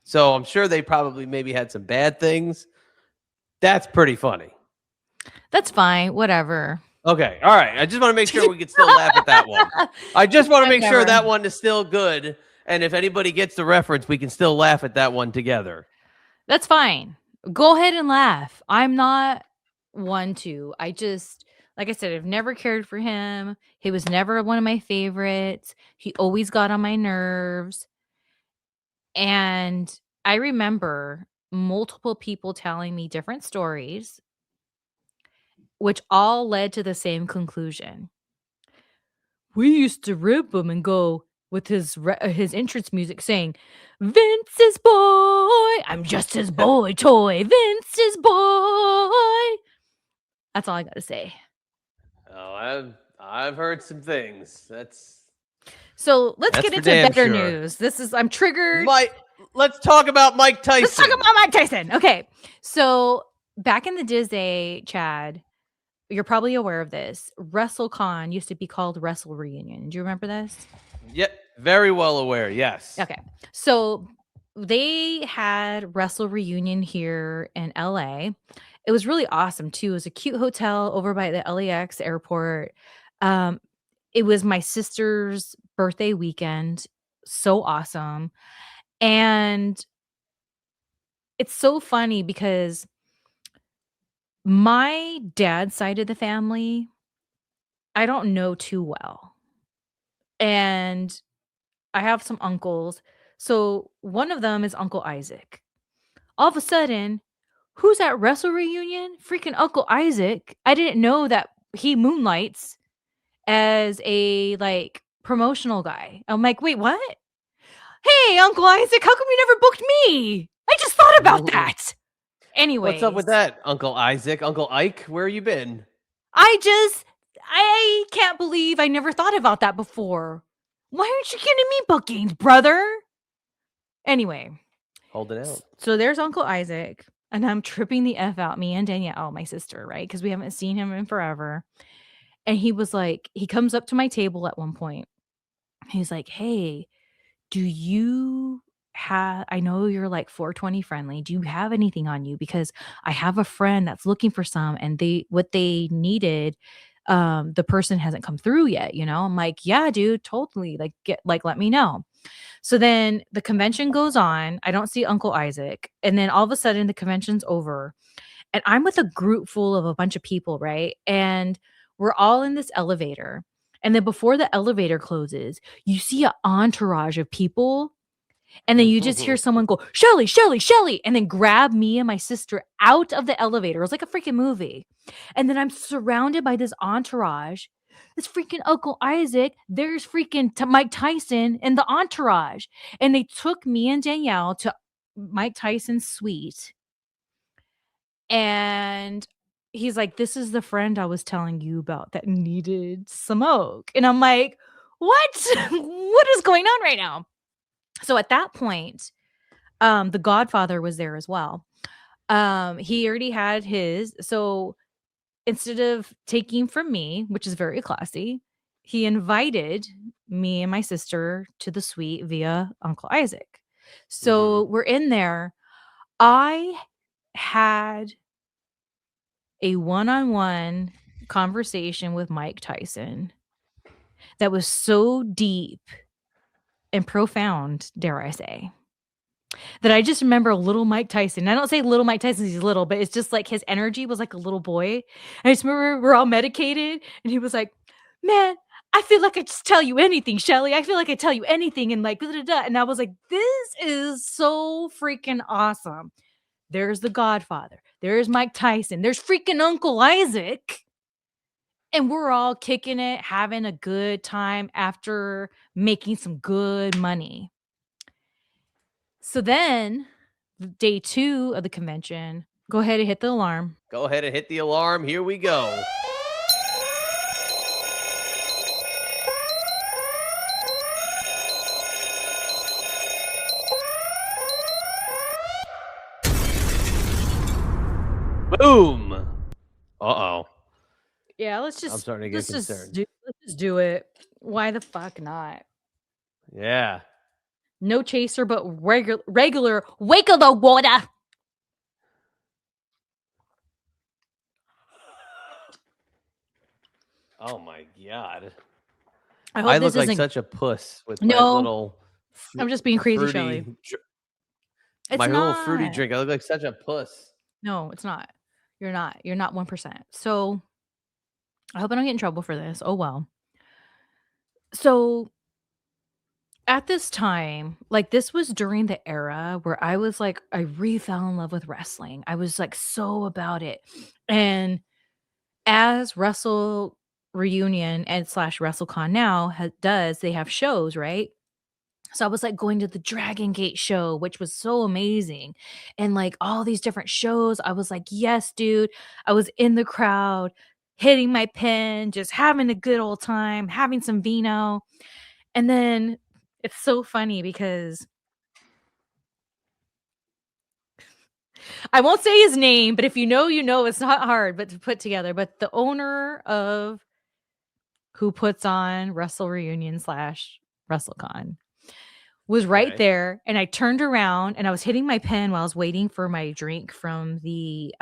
So I'm sure they probably maybe had some bad things. That's pretty funny. That's fine. Whatever. Okay. All right. I just want to make sure we can still laugh at that one. I just want to make sure that one is still good. And if anybody gets the reference, we can still laugh at that one together. That's fine. Go ahead and laugh. I'm not one to. I just, like I said, I've never cared for him. He was never one of my favorites. He always got on my nerves. And I remember multiple people telling me different stories, which all led to the same conclusion. We used to rip him and go with his entrance music saying, Vince's boy, I'm just his boy toy, Vince's boy. That's all I got to say. Oh, I've heard some things. So let's get into better news. I'm triggered. Let's talk about Mike Tyson. Let's talk about Mike Tyson. Okay. So back in the Disney, Chad, you're probably aware of this. WrestleCon used to be called Wrestle Reunion. Do you remember this? Yep. Very well aware. Yes. Okay. So they had Wrestle Reunion here in LA. It was really awesome too. It was a cute hotel over by the LAX airport. It was my sister's birthday weekend. So awesome. And it's so funny because my dad's side of the family, I don't know too well. And I have some uncles. So one of them is Uncle Isaac. All of a sudden, who's at Wrestle Reunion? Freaking Uncle Isaac. I didn't know that he moonlights as a promotional guy. I'm like, wait, what? Hey, Uncle Isaac, how come you never booked me? I just thought about that. What's up with Anyways, that, Uncle Isaac? Uncle Ike, where you been? I can't believe I never thought about that before. Why aren't you getting me bookings, brother? Anyway, Hold it out. so there's Uncle Isaac, and I'm tripping the F out, me and Danielle, my sister, right? Because we haven't seen him in forever. And he was like, he comes up to my table at one point. He's like, hey, do you have, I know you're like 420 friendly. Do you have anything on you? Because I have a friend that's looking for some and what they needed, the person hasn't come through yet, you know? I'm like, yeah, dude, totally. Let me know. So then the convention goes on. I don't see Uncle Isaac. And then all of a sudden the convention's over and I'm with a group full of a bunch of people, right? And we're all in this elevator. And then before the elevator closes, you see an entourage of people. And then you just hear someone go, Shelly, Shelly, Shelly, and then grab me and my sister out of the elevator. It was like a freaking movie. And then I'm surrounded by this entourage. This freaking Uncle Isaac. There's freaking Mike Tyson and the entourage. And they took me and Danielle to Mike Tyson's suite. And he's like, this is the friend I was telling you about that needed smoke. And I'm like, what? What is going on right now? So at that point, the Godfather was there as well. He already had his. So instead of taking from me, which is very classy, he invited me and my sister to the suite via Uncle Isaac. So we're in there. I had a one-on-one conversation with Mike Tyson that was so deep and profound, dare I say, that I just remember little Mike Tyson. I don't say little Mike Tyson, he's little, but it's just like his energy was like a little boy. I just remember we're all medicated and he was like, man, I feel like I just tell you anything, Shelly. I feel like I tell you anything. And like, and I was like, this is so freaking awesome. There's the Godfather. There's Mike Tyson. There's freaking Uncle Isaac. And we're all kicking it, having a good time after making some good money. So then, day 2 of the convention, go ahead and hit the alarm. Go ahead and hit the alarm. Here we go. Boom. Uh-oh. Yeah, let's I'm starting to get concerned. let's just do it. Why the fuck not? Yeah. No chaser, but regular wake of the water. Oh my God. I hope I this look like isn't. such a puss with my No, little I'm just being crazy, fruity Shelly. It's my little fruity not. drink. I look like such a puss. No, it's not. You're not. You're not 1%. So I hope I don't get in trouble for this. Oh well. So at this time, like this was during the era where I was like, I really fell in love with wrestling. I was like so about it. And as Wrestle Reunion and slash WrestleCon now does, they have shows, right? So I was like going to the Dragon Gate show, which was so amazing. And like all these different shows, I was like, yes, dude. I was in the crowd, hitting my pen, just having a good old time, having some vino. And then it's so funny because I won't say his name, but if you know, you know, it's not hard but to put together. But the owner of who puts on Wrestle Reunion slash WrestleCon was right there. And I turned around and I was hitting my pen while I was waiting for my drink from the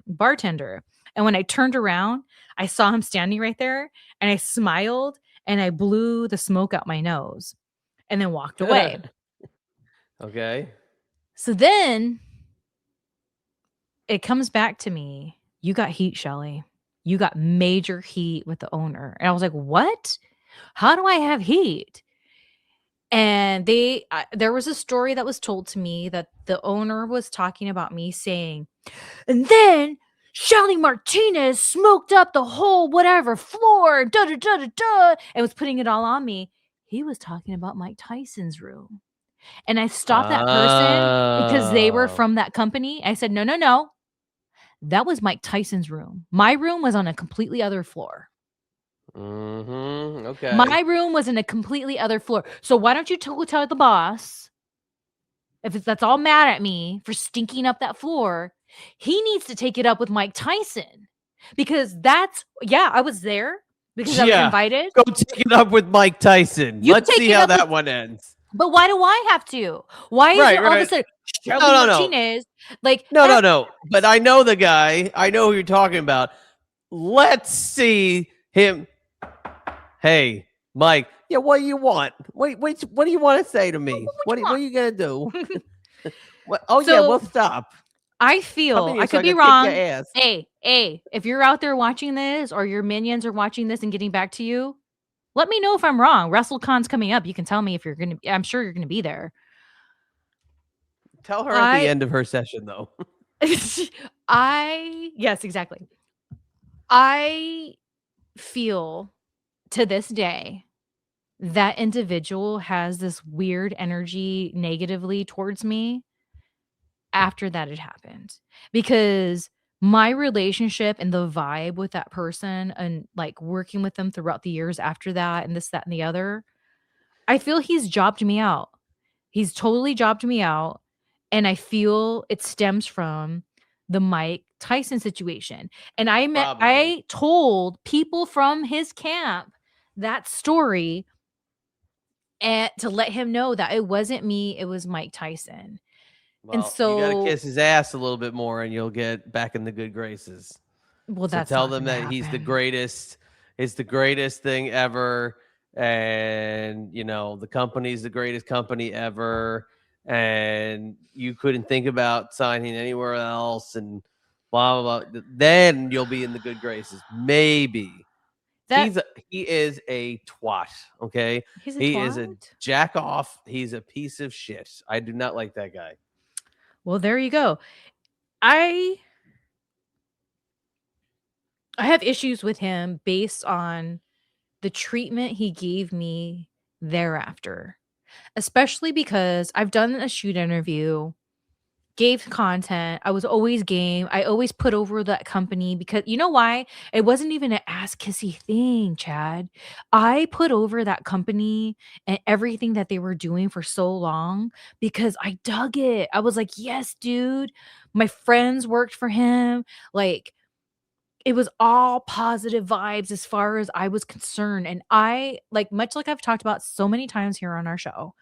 bartender. And when I turned around, I saw him standing right there and I smiled and I blew the smoke out my nose and then walked away. Okay. So then it comes back to me. You got heat, Shelly. You got major heat with the owner. And I was like, what? How do I have heat? And there was a story that was told to me that the owner was talking about me saying, and then Shelly Martinez smoked up the whole whatever floor, and was putting it all on me. he was talking about Mike Tyson's room. And I stopped that person because they were Oh. from that company. I said, "No, no, no. That was Mike Tyson's room. My room was on a completely other floor. Okay. My room was in a completely other floor. So why don't you tell the boss if that's all mad at me for stinking up that floor, he needs to take it up with Mike Tyson because I was there because I was Yeah. invited. Go take it up with Mike Tyson. You Let's take see it how up with that one ends. But why do I have to? Why is Right, it all of a right. sudden Shelly No, no, no. Martinez like No. But I know the guy. I know who you're talking about. Let's see him. Hey, Mike. Yeah, what do you want? Wait, what do you want to say to me? What you are you gonna do? want? What? Oh yeah, So we'll stop. I Come in feel here I so could I be can kick your wrong. ass. Hey, if you're out there watching this or your minions are watching this and getting back to you, let me know if I'm wrong. WrestleCon's coming up. You can tell me if I'm sure you're gonna be there. Tell her at the I end of her session, though. yes, exactly. I feel to this day that individual has this weird energy negatively towards me after that had happened because my relationship and the vibe with that person and like working with them throughout the years after that and this, that, and the other, I feel he's jobbed me out. He's totally jobbed me out. And I feel it stems from the Mike Tyson situation. And Probably. I told people from his camp that story and to let him know that it wasn't me, it was Mike Tyson. And Well, you got to so, kiss his ass a little bit more, and you'll get back in the good graces. well, So that's tell not them going to that he's the happen. greatest. It's the greatest thing ever, and the company's the greatest company ever, and you couldn't think about signing anywhere else, and blah blah blah. Then you'll be in the good graces, maybe. That He is a twat. Okay, he's a he is a twat. jack off. He's a piece of shit. I do not like that guy. Well, there you go. I I have issues with him based on the treatment he gave me thereafter, especially because I've done a shoot interview, gave content. I was always game. I always put over that company because you know why? It wasn't even an ass kissy thing, Chad. I put over that company and everything that they were doing for so long because I dug it. I was like, yes, dude. My friends worked for him. Like, it was all positive vibes as far as I was concerned. And I like much like I've talked about so many times here on our show,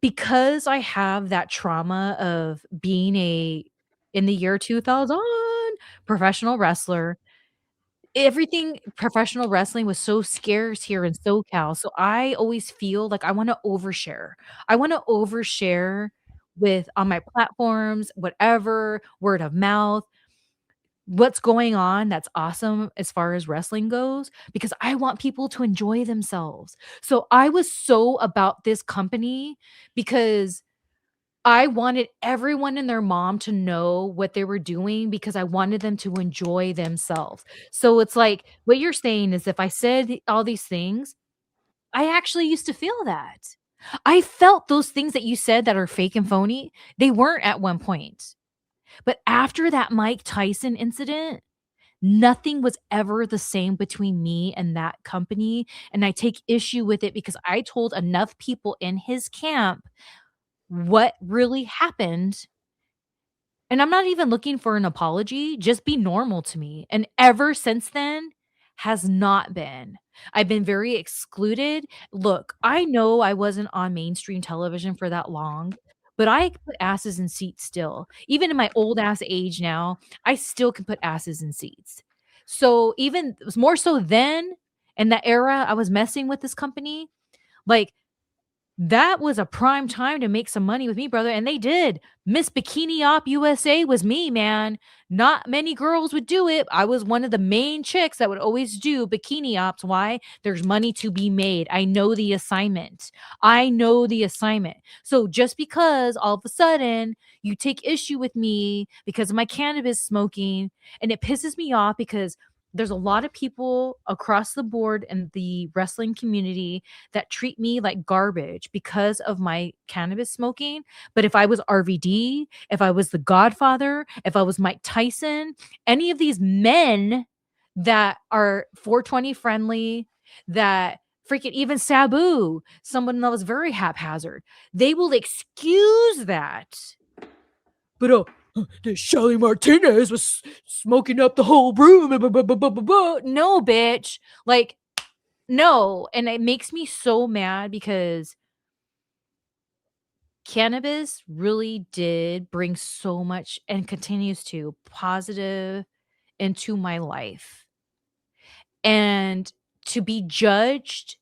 because I have that trauma of being in the year 2000 professional wrestler, everything professional wrestling was so scarce here in SoCal. So I always feel like I want to overshare. I want to overshare with on my platforms, whatever, word of mouth, what's going on that's awesome as far as wrestling goes because I want people to enjoy themselves. So I was so about this company because I wanted everyone and their mom to know what they were doing because I wanted them to enjoy themselves. So it's like what you're saying is if I said all these things, I actually used to feel that. I felt those things that you said that are fake and phony, they weren't at one point. But after that Mike Tyson incident, nothing was ever the same between me and that company, and I take issue with it because I told enough people in his camp what really happened, and I'm not even looking for an apology, just be normal to me, and ever since then, has not been. I've been very excluded. Look, I know I wasn't on mainstream television for that long, but I put asses in seats still. Even in my old ass age now, I still can put asses in seats. So even more so then, in that era I was messing with this company, like that was a prime time to make some money with me, brother, and they did. Miss Bikini Op USA was me, man. Not many girls would do it. I was one of the main chicks that would always do bikini ops. Why? There's money to be made. I know the assignment. I know the assignment. So just because all of a sudden you take issue with me because of my cannabis smoking and it pisses me off because there's a lot of people across the board in the wrestling community that treat me like garbage because of my cannabis smoking. But if I was RVD, if I was the Godfather, if I was Mike Tyson, any of these men that are 420 friendly, that freaking even Sabu, someone that was very haphazard, they will excuse that. But the Shelly Martinez was smoking up the whole room. No, bitch. Like, no. And it makes me so mad because cannabis really did bring so much and continues to positive into my life. And to be judged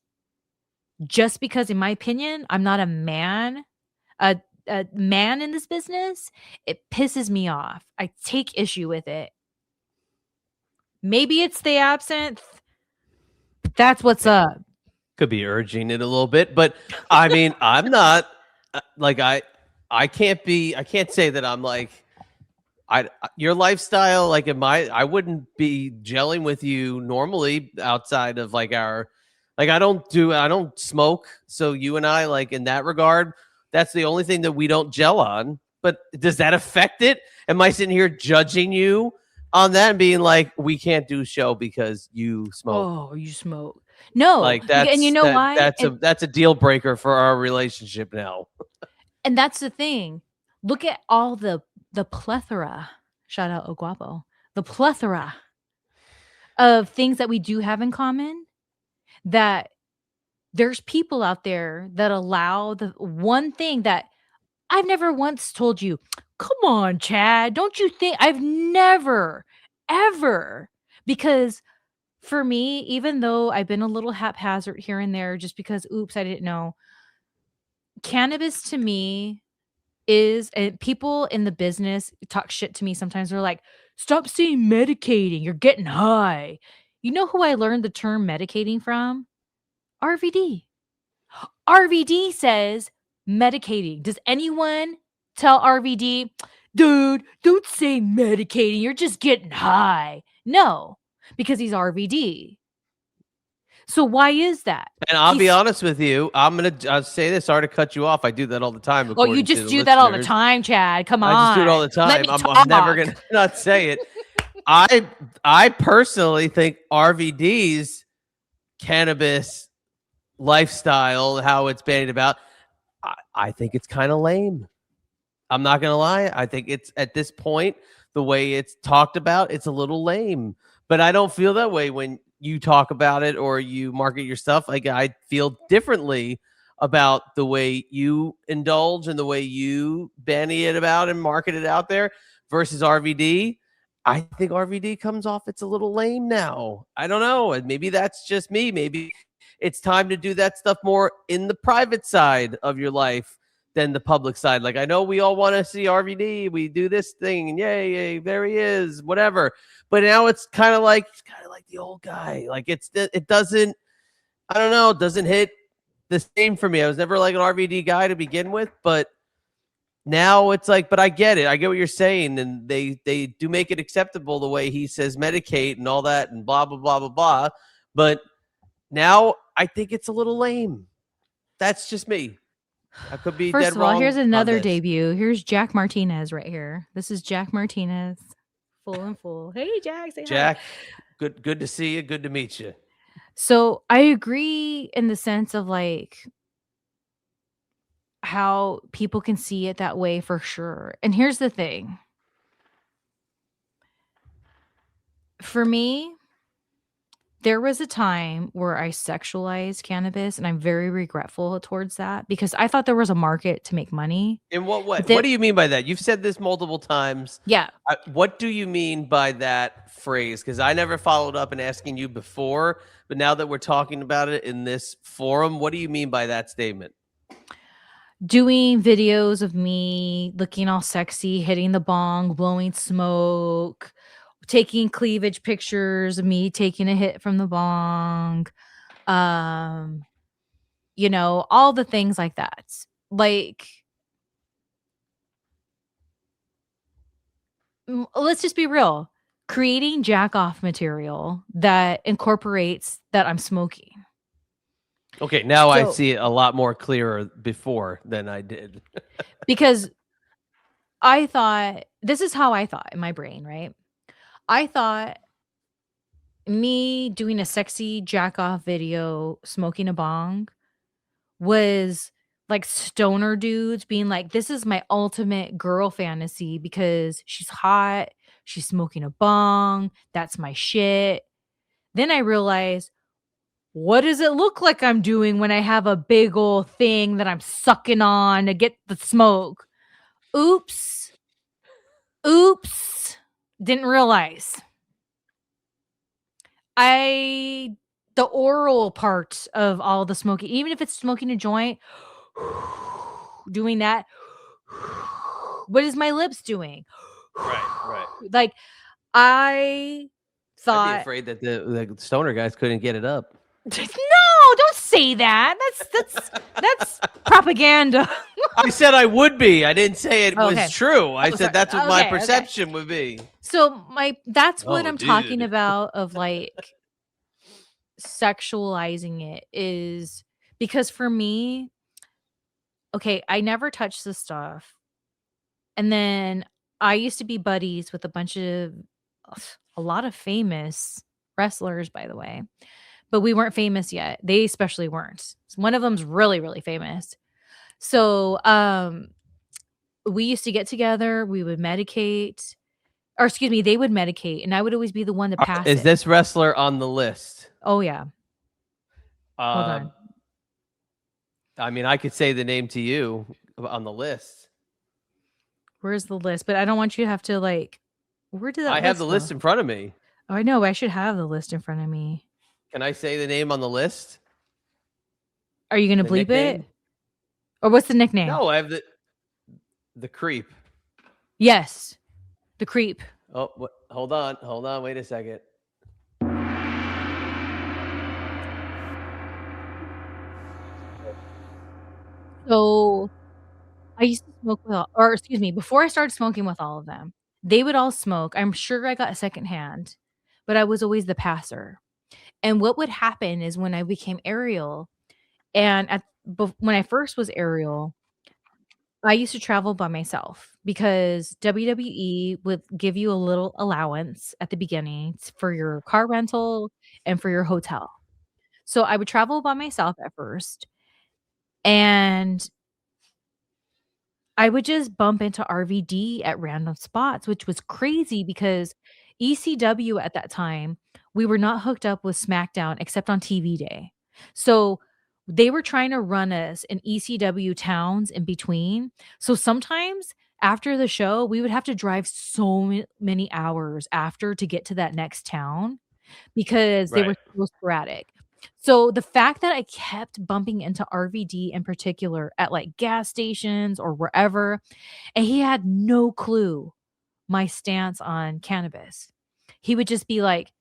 just because, in my opinion, I'm not a man, a man in this business, it pisses me off. I take issue with it. Maybe it's the absinthe. That's what's up. Could be urging it a little bit, but I mean, I'm not like I can't say that I'm like your lifestyle, like I wouldn't be gelling with you normally outside of like I don't smoke. So you and I, like, in that regard, that's the only thing that we don't gel on. But does that affect it? Am I sitting here judging you on that and being like, we can't do show because you smoke? Oh, you smoke. No. Like And you know why? that's a deal breaker for our relationship now. And that's the thing. Look at all the plethora. Shout out Oguapo. The plethora of things that we do have in common, that there's people out there that allow the one thing that I've never once told you, come on, Chad, don't you think? I've never, ever, because for me, even though I've been a little haphazard here and there just because, oops, I didn't know, cannabis to me is, and people in the business talk shit to me sometimes. They're like, stop saying medicating, you're getting high. You know who I learned the term medicating from? RVD. RVD says medicating. Does anyone tell RVD, dude, don't say medicating, you're just getting high? No, because he's RVD. So why is that? And I'll be honest with you. I'll say this. Sorry to cut you off. I do that all the time. Oh, you just do that all the time, Chad. Come on. I just do it all the time. I'm never gonna not say it. I personally think RVD's cannabis lifestyle, how it's bandied about, I think it's kind of lame. I'm not gonna lie. I think it's, at this point, the way it's talked about, it's a little lame. But I don't feel that way when you talk about it or you market your stuff. Like, I feel differently about the way you indulge and the way you bandy it about and market it out there versus RVD. I think RVD comes off, it's a little lame now. I don't know. Maybe that's just me. Maybe it's time to do that stuff more in the private side of your life than the public side. Like, I know we all want to see RVD. We do this thing, and yay, there he is, whatever. But now it's kind of like the old guy. Like, it doesn't, I don't know, it doesn't hit the same for me. I was never like an RVD guy to begin with, but now it's like, but I get it. I get what you're saying. And they do make it acceptable the way he says medicate and all that and blah, blah, blah, blah, blah. But now I think it's a little lame. That's just me. I could be First dead of all, wrong. here's another debut. Here's Jack Martinez right here. This is Jack Martinez. Full and full. Hey, Jack. Say Jack, hi. good to see you. Good to meet you. So I agree in the sense of like how people can see it that way for sure. And here's the thing. For me, there was a time where I sexualized cannabis, and I'm very regretful towards that because I thought there was a market to make money. In what way? What do you mean by that? You've said this multiple times. Yeah. What do you mean by that phrase? Because I never followed up and asking you before, but now that we're talking about it in this forum, what do you mean by that statement? Doing videos of me looking all sexy, hitting the bong, blowing smoke, taking cleavage pictures of me taking a hit from the bong, you know, all the things like that. Like, let's just be real. creating jack off material that incorporates that I'm smoking. Okay, now I So see it a lot more clearer before than I did. because I thought this is how I thought in my brain, right? I thought me doing a sexy jack off video smoking a bong was like stoner dudes being like, "This is my ultimate girl fantasy because she's hot, she's smoking a bong, that's my shit." Then I realized, what does it look like I'm doing when I have a big old thing that I'm sucking on to get the smoke? Oops. Oops. Didn't realize. I the oral part of all the smoking, even if it's smoking a joint, doing that, what is my lips doing? Right. Like, I I'd be thought afraid that the stoner guys couldn't get it up. no, don't say that. That's propaganda. I said I would be. I didn't say it was Okay. true. I Oh, said sorry. that's what my Okay, okay. perception would be. So that's what Oh, I'm talking dude. about of like sexualizing it is because for me, okay, I never touched this stuff. And then I used to be buddies with a lot of famous wrestlers, by the way, but we weren't famous yet. They especially weren't. One of them's really, really famous. So, we used to get together, we would medicate, or excuse me, they would medicate, and I would always be the one to pass Is it. this wrestler on the list? Oh, yeah. Hold Uh, on. I mean, I could say the name to you on the list. Where's the list? But I don't want you to have to, like where did I that have the list list go? in front of me. Oh, I know, I should have the list in front of me. Can I say the name on the list? Are you gonna The bleep it? nickname? Or what's the nickname? No, I have the creep. Yes, the creep. Oh, hold on. Wait a second. So, I used to smoke with all or excuse me, before I started smoking with all of them, they would all smoke. I'm sure I got a secondhand, but I was always the passer. And what would happen is when I became aerial and when I first was aerial, I used to travel by myself because WWE would give you a little allowance at the beginning for your car rental and for your hotel. So I would travel by myself at first, and I would just bump into RVD at random spots, which was crazy because ECW at that time, we were not hooked up with SmackDown except on TV day. So they were trying to run us in ECW towns in between. So sometimes after the show, we would have to drive many hours after to get to that next town because they were Right. so sporadic. So the fact that I kept bumping into RVD in particular at like gas stations or wherever, and he had no clue my stance on cannabis. He would just be like,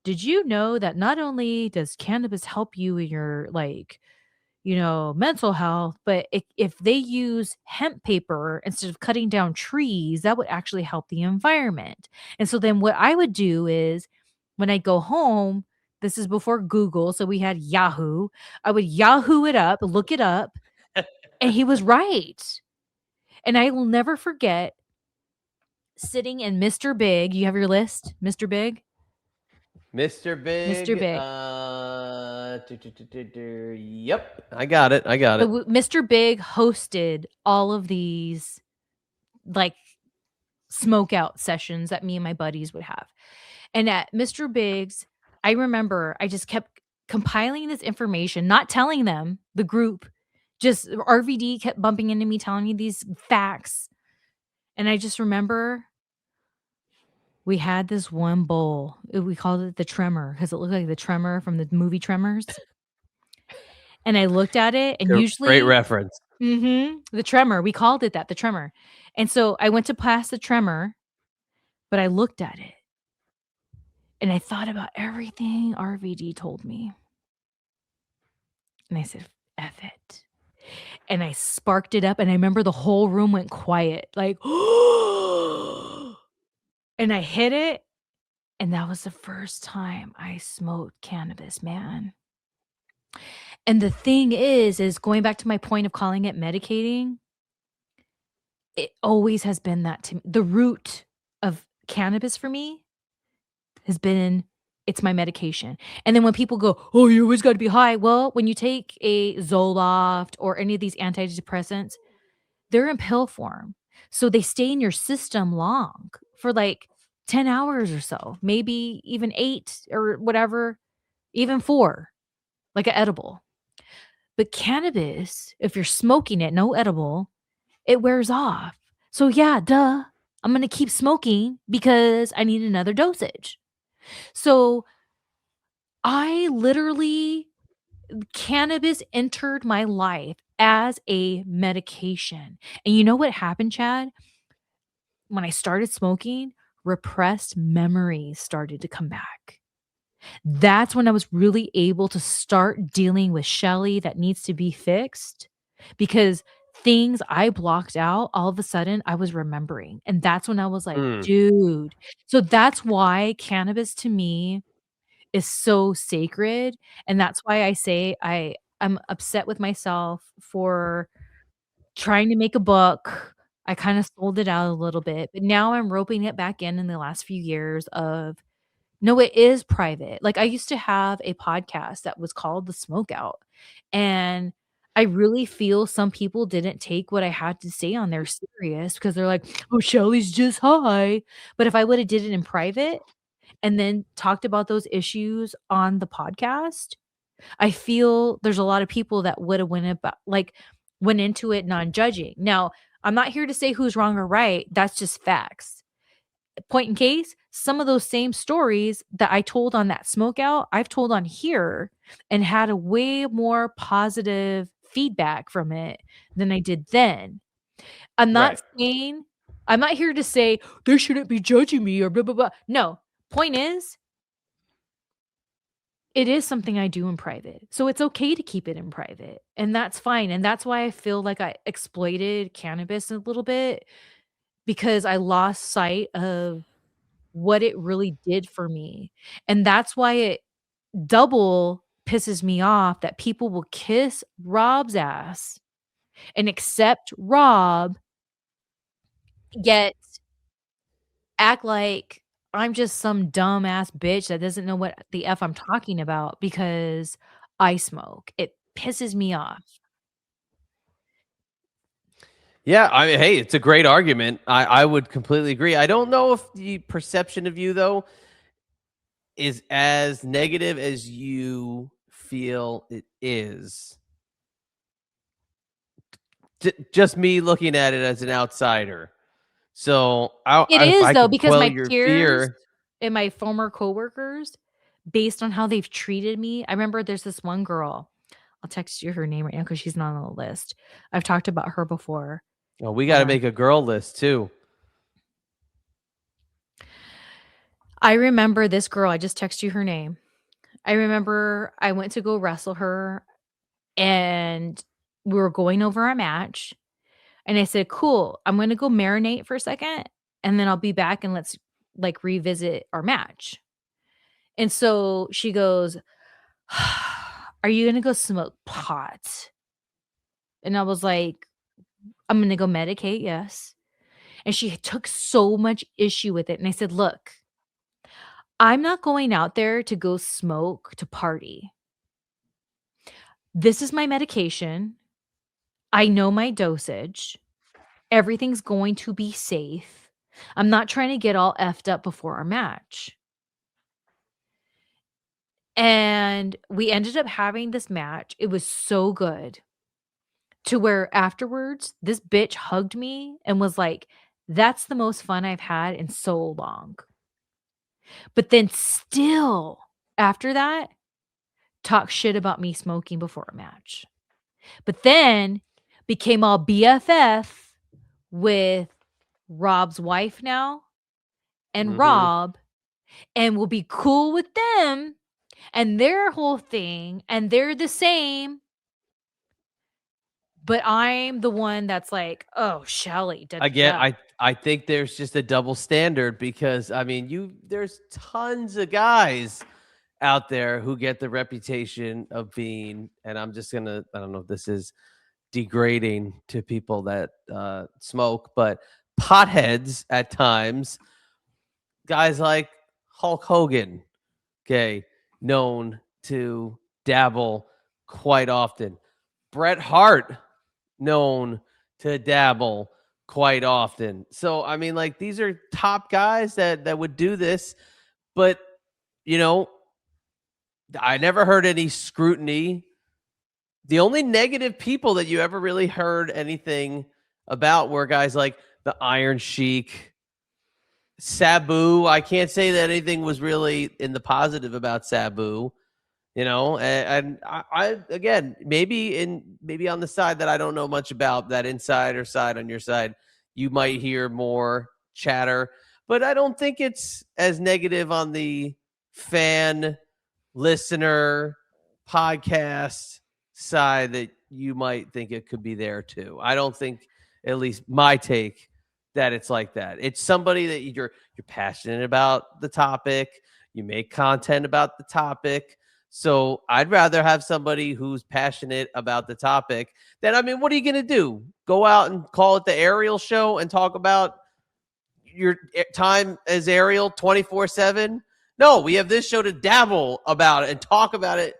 "Did you know that not only does cannabis help you in your like mental health, but if they use hemp paper instead of cutting down trees, that would actually help the environment." And so then what I would do is when I go home, this is before Google, so we had Yahoo. I would Yahoo it up, look it up, and he was right. And I will never forget sitting in Mr. Big. You have your list, Mr. Big? Mr. Mr. Big. Big. Yep. I got it. So Mr. Big hosted all of these like smoke out sessions that me and my buddies would have. And at Mr. Big's, I remember I just kept compiling this information, not telling them, the group, just RVD kept bumping into me, telling me these facts. And I just remember we had this one bowl. We called it the Tremor because it looked like the Tremor from the movie Tremors. And I looked at it, and Great usually, reference. the Tremor, we called it that, the Tremor. And so I went to pass the Tremor, but I looked at it and I thought about everything RVD told me. And I said, F it. And I sparked it up, and I remember the whole room went quiet, like, and I hit it, And that was the first time I smoked cannabis, man. And the thing is going back to my point of calling it medicating, it always has been that to me. The root of cannabis for me has been it's my medication. And then when people go, "Oh, you always gotta be high." Well, when you take a Zoloft or any of these antidepressants, they're in pill form. So they stay in your system long for like 10 hours or so, maybe even 8 or whatever, even 4, like an edible. But cannabis, if you're smoking it, no edible, it wears off. So yeah, duh, I'm gonna keep smoking because I need another dosage. So I literally cannabis entered my life as a medication. And you know what happened, Chad? When I started smoking, repressed memories started to come back. That's when I was really able to start dealing with Shelly that needs to be fixed because things I blocked out, all of a sudden I was remembering. And that's when I was like, Mm, dude. So that's why cannabis to me is so sacred. And that's why I say I'm upset with myself for trying to make a book. I kind of sold it out a little bit, but now I'm roping it back in the last few years of no, it is private. Like, I used to have a podcast that was called The Smoke Out, and I really feel some people didn't take what I had to say on there serious because they're like, "Oh, Shelly's just high." But if I woulda did it in private and then talked about those issues on the podcast, I feel there's a lot of people that woulda went into it non-judging. Now, I'm not here to say who's wrong or right, that's just facts. Point in case, some of those same stories that I told on that smoke out, I've told on here and had a way more positive feedback from it than I did then. I'm not right. saying I'm not here to say they shouldn't be judging me or blah blah blah. No, point is, it is something I do in private. So it's okay to keep it in private, and that's fine. And that's why I feel like I exploited cannabis a little bit because I lost sight of what it really did for me. And that's why it double pisses me off that people will kiss Rob's ass and accept Rob, yet act like I'm just some dumbass bitch that doesn't know what the F I'm talking about because I smoke. It pisses me off. Yeah, I mean, hey, it's a great argument. I would completely agree. I don't know if the perception of you though is as negative as you feel it is. Just me looking at it as an outsider. So It if is I though, could because quell my your peers fear, and my former coworkers, based on how they've treated me, I remember there's this one girl. I'll text you her name right now because she's not on the list. I've talked about her before. well, we got Hold to on. make a girl list too. I remember this girl, I just text you her name. I remember I went to go wrestle her and we were going over our match. And I said, "Cool, I'm gonna go marinate for a second, and then I'll be back and let's like revisit our match." And so she goes, "Are you gonna go smoke pot?" And I was like, "I'm gonna go medicate, yes." And she took so much issue with it. And I said, "Look, I'm not going out there to go smoke to party. This is my medication. I know my dosage. Everything's going to be safe. I'm not trying to get all effed up before our match." And we ended up having this match. It was so good to where afterwards, this bitch hugged me and was like, "That's the most fun I've had in so long." But then still, after that, talk shit about me smoking before a match. But then became all BFF with Rob's wife now and Hmm. Rob and will be cool with them and their whole thing and they're the same. But I'm the one that's like, "Oh, Shelly, da, da, Again, da." I think there's just a double standard because I mean, there's tons of guys out there who get the reputation of being, and I'm just gonna, I don't know if this is degrading to people that smoke, but potheads at times. Guys like Hulk Hogan, okay, known to dabble quite often. Bret Hart, known to dabble quite often. So I mean, like, these are top guys that would do this, but you know, I never heard any scrutiny. The only negative people that you ever really heard anything about were guys like the Iron Sheik, Sabu. I can't say that anything was really in the positive about Sabu, and I again, maybe on the side that I don't know much about, that insider side on your side, you might hear more chatter, but I don't think it's as negative on the fan listener podcast side that you might think it could be there too. I don't think, at least my take, that it's like that. It's somebody that you're passionate about the topic, you make content about the topic. So I'd rather have somebody who's passionate about the topic than, I mean, what are you going to do? Go out and call it the Ariel show and talk about your time as Ariel 24/7? No, we have this show to dabble about it and talk about it,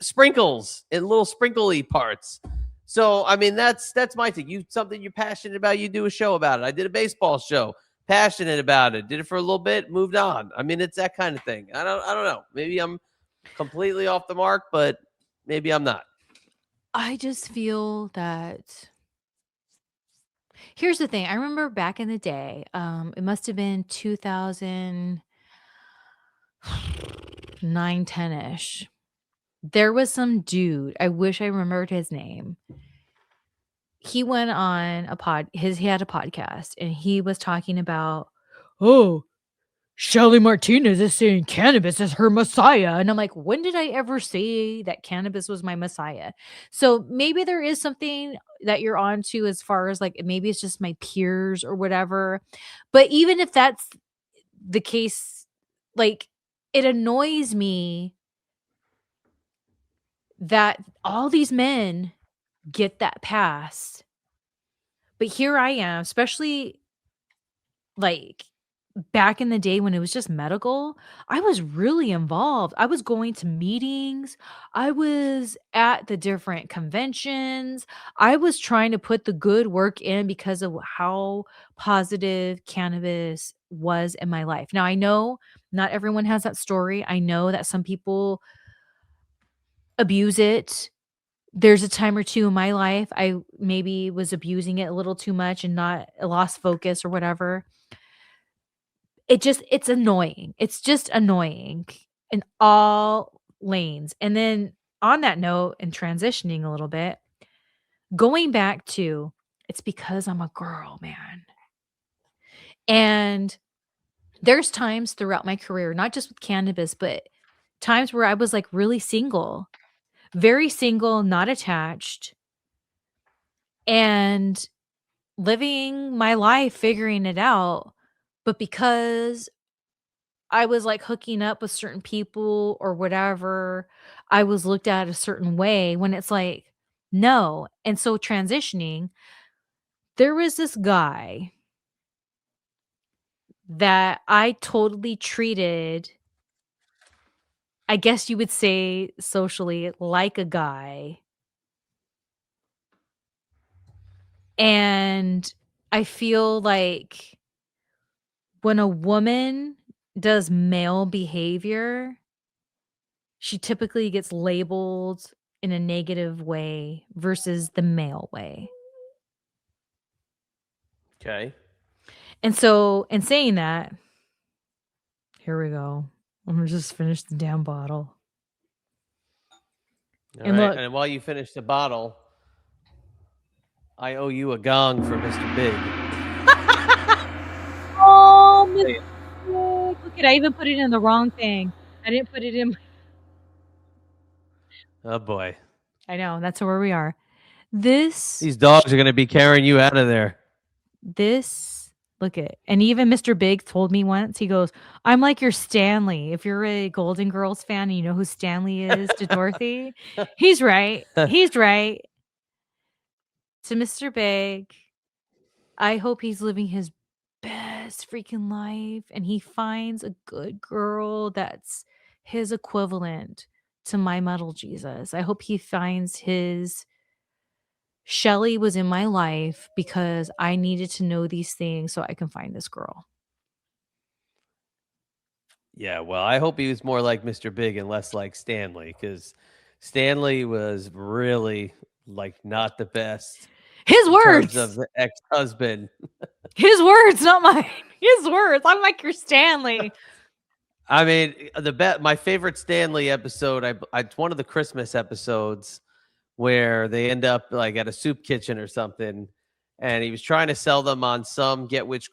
sprinkles and little sprinkly parts. So I mean, that's my thing. You something you're passionate about, you do a show about it. I did a baseball show, passionate about it, did it for a little bit, moved on. I mean, it's that kind of thing. I don't know. Maybe I'm completely off the mark, but maybe I'm not. I just feel that here's the thing, I remember back in the day, it must have been 2009, 10-ish. There was some dude, I wish I remembered his name. He went on he had a podcast, and he was talking about, "Oh, Shelly Martinez is saying cannabis is her messiah." And I'm like, when did I ever say that cannabis was my messiah? So maybe there is something that you're onto as far as like maybe it's just my peers or whatever. But even if that's the case, like it annoys me that all these men get that pass. But here I am, especially like back in the day when it was just medical, I was really involved. I was going to meetings. I was at the different conventions. I was trying to put the good work in because of how positive cannabis was in my life. Now, I know not everyone has that story. I know that some people abuse it. There's a time or two in my life I maybe was abusing it a little too much and not lost focus or whatever. It's annoying. It's just annoying in all lanes. And then on that note and transitioning a little bit, going back to it's because I'm a girl, man. And there's times throughout my career, not just with cannabis, but times where I was like really single, very single, not attached, and living my life, figuring it out. But because I was, like, hooking up with certain people or whatever, I was looked at a certain way when it's like, no. And so transitioning, there was this guy that I totally treated, I guess you would say socially, like a guy. And I feel like when a woman does male behavior, she typically gets labeled in a negative way versus the male way. Okay. And so, in saying that, here we go. I'm gonna just finish the damn bottle. All And right. look, And while you finish the bottle, I owe you a gong for Mr. Big. oh, Miss look at I even put it in the wrong thing. I didn't put it in. Oh boy. I know that's where we are. This These dogs are going to be carrying you out of there. look at, and even Mr. Big told me once, he goes, "I'm like your Stanley. If you're a Golden Girls fan and you know who Stanley is to Dorothy." He's right. He's right. To Mr. Big, I hope he's living his best freaking life and he finds a good girl that's his equivalent to my metal Jesus. I hope he finds his Shelly was in my life because I needed to know these things so I can find this girl. Yeah, well, I hope he was more like Mr. Big and less like Stanley, because Stanley was really like not the best His in terms of words. the ex-husband. His words, not mine. His words. I'm like your Stanley. I mean, my favorite Stanley episode, it's one of the Christmas episodes where they end up like at a soup kitchen or something, and he was trying to sell them on some get rich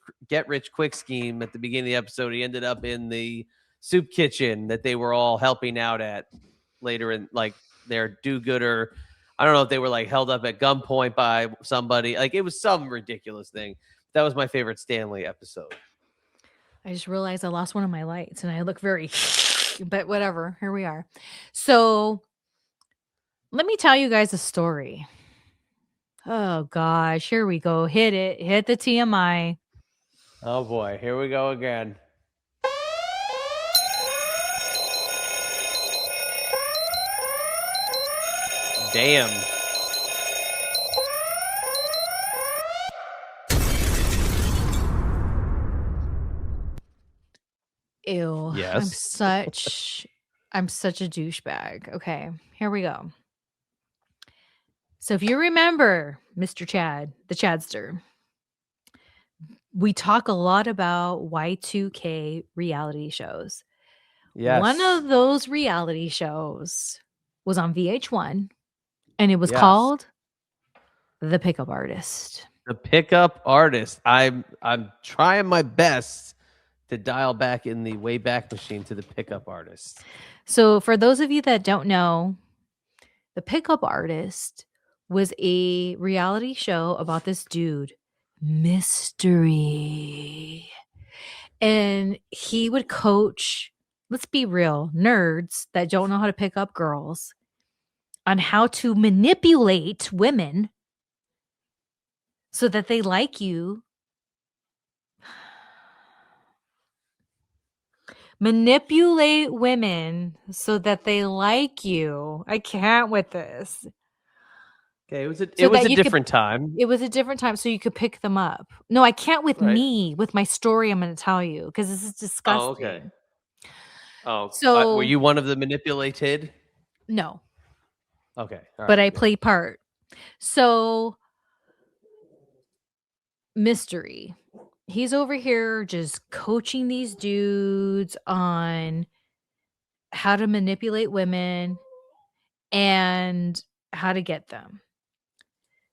quick scheme at the beginning of the episode. He ended up in the soup kitchen that they were all helping out at later in like their do-gooder. I don't know if they were like held up at gunpoint by somebody. Like it was some ridiculous thing. That was my favorite Stanley episode. I just realized I lost one of my lights and I look very, but whatever. Here we are. So let me tell you guys a story. Oh gosh, here we go. Hit it. Hit the TMI. Oh boy, here we go again. Damn. Ew. Yes. I'm such a douchebag. Okay, here we go. So if you remember Mr. Chad, the Chadster, we talk a lot about Y2K reality shows. One Yes. of those reality shows was on VH1 and it was Yes. called The Pickup Artist. The pickup artist. I'm trying my best to dial back in the Wayback Machine to the pickup artist. So for those of you that don't know, The Pickup Artist was a reality show about this dude, Mystery. And he would coach, let's be real, nerds that don't know how to pick up girls on how to manipulate women so that they like you. Manipulate women so that they like you. I can't with this. Okay, So it was that a you could different time. It was a different time so you could pick them up. No, I can't with Right. me, with my story I'm gonna tell you because this is Oh, okay. disgusting. Oh, were So you one of the manipulated? no, Okay. All but right. I Good. played part. So Mystery. He's over here just coaching these dudes on how to manipulate women and how to get them.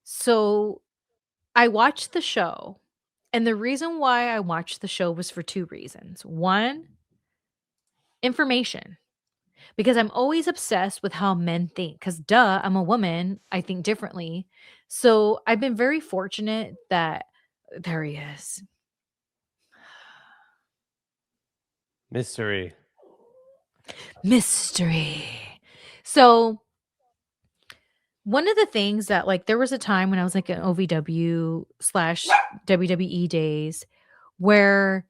So I watched the show, and the reason why I watched the show was for 2 reasons. 1, information, because I'm always obsessed with how men think, 'cause duh, I'm a woman, I think differently. So I've been very fortunate that there he is. Mystery. Mystery. So one of the things that like there was a time when I was like an OVW slash WWE days where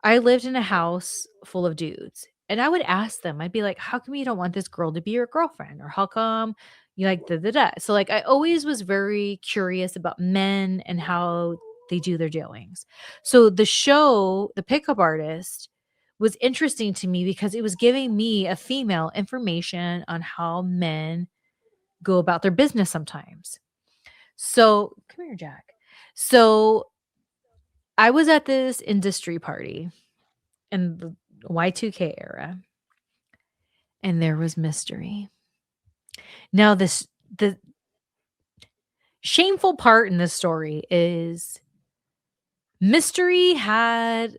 I lived in a house full of dudes and I would ask them, I'd be like, how come you don't want this girl to be your girlfriend? Or how come you like da da da? So like I always was very curious about men and how they do their dealings. So the show, The Pickup Artist, was interesting to me because it was giving me a female information on how men go about their business sometimes. So, come here, Jack. So, I was at this industry party in the Y2K era, and there was Mystery. Now, the shameful part in this story is Mystery had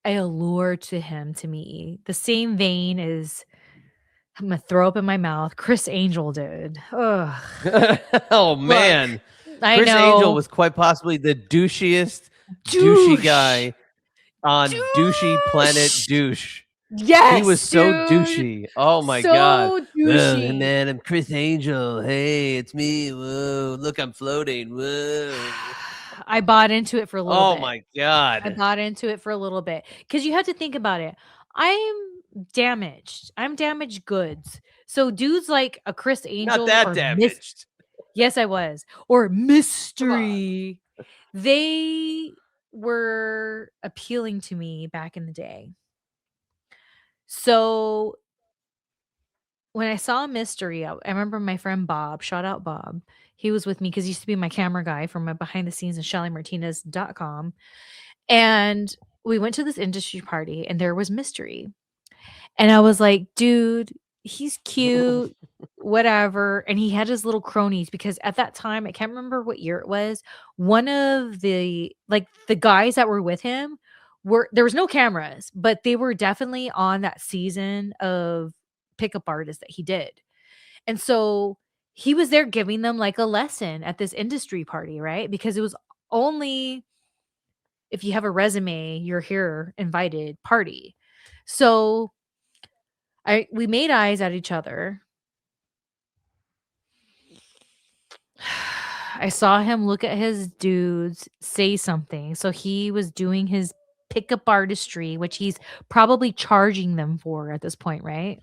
a allure to him, to me, the same vein as I'm gonna throw up in my mouth. Chris Angel, dude. Ugh. Oh Look, man, I Chris Angel know. was quite possibly the douchiest douchey Douche. guy on douchey planet Douche. douche. He was Yes, so dude. douchey. Oh my god. So Hey douchey. man, I'm Chris Angel. Hey, it's me. Whoa, look, I'm floating. Whoa. I bought into it for a little Oh bit. my I god. bought into it for a little bit because you have to think about it. I'm damaged. I'm damaged goods. So dudes like a Chris Not Angel that or Miss damaged. Yes, I was. Or Come on. Mystery. They were appealing to me back in the day. So when I saw Mystery, I remember my friend Bob, shout out Bob. He was with me because he used to be my camera guy from my behind the scenes at ShellyMartinez.com. And we went to this industry party and there was Mystery. And I was like, dude, he's cute, whatever. And he had his little cronies because at that time, I can't remember what year it was. One of the guys that were with him there was no cameras, but they were definitely on that season of pickup artists that he did. And so he was there giving them like a lesson at this industry party, right? Because it was only if you have a resume, you're here invited party. So we made eyes at each other. I saw him look at his dudes, say something. So he was doing his pickup artistry, which he's probably charging them for at this point, right?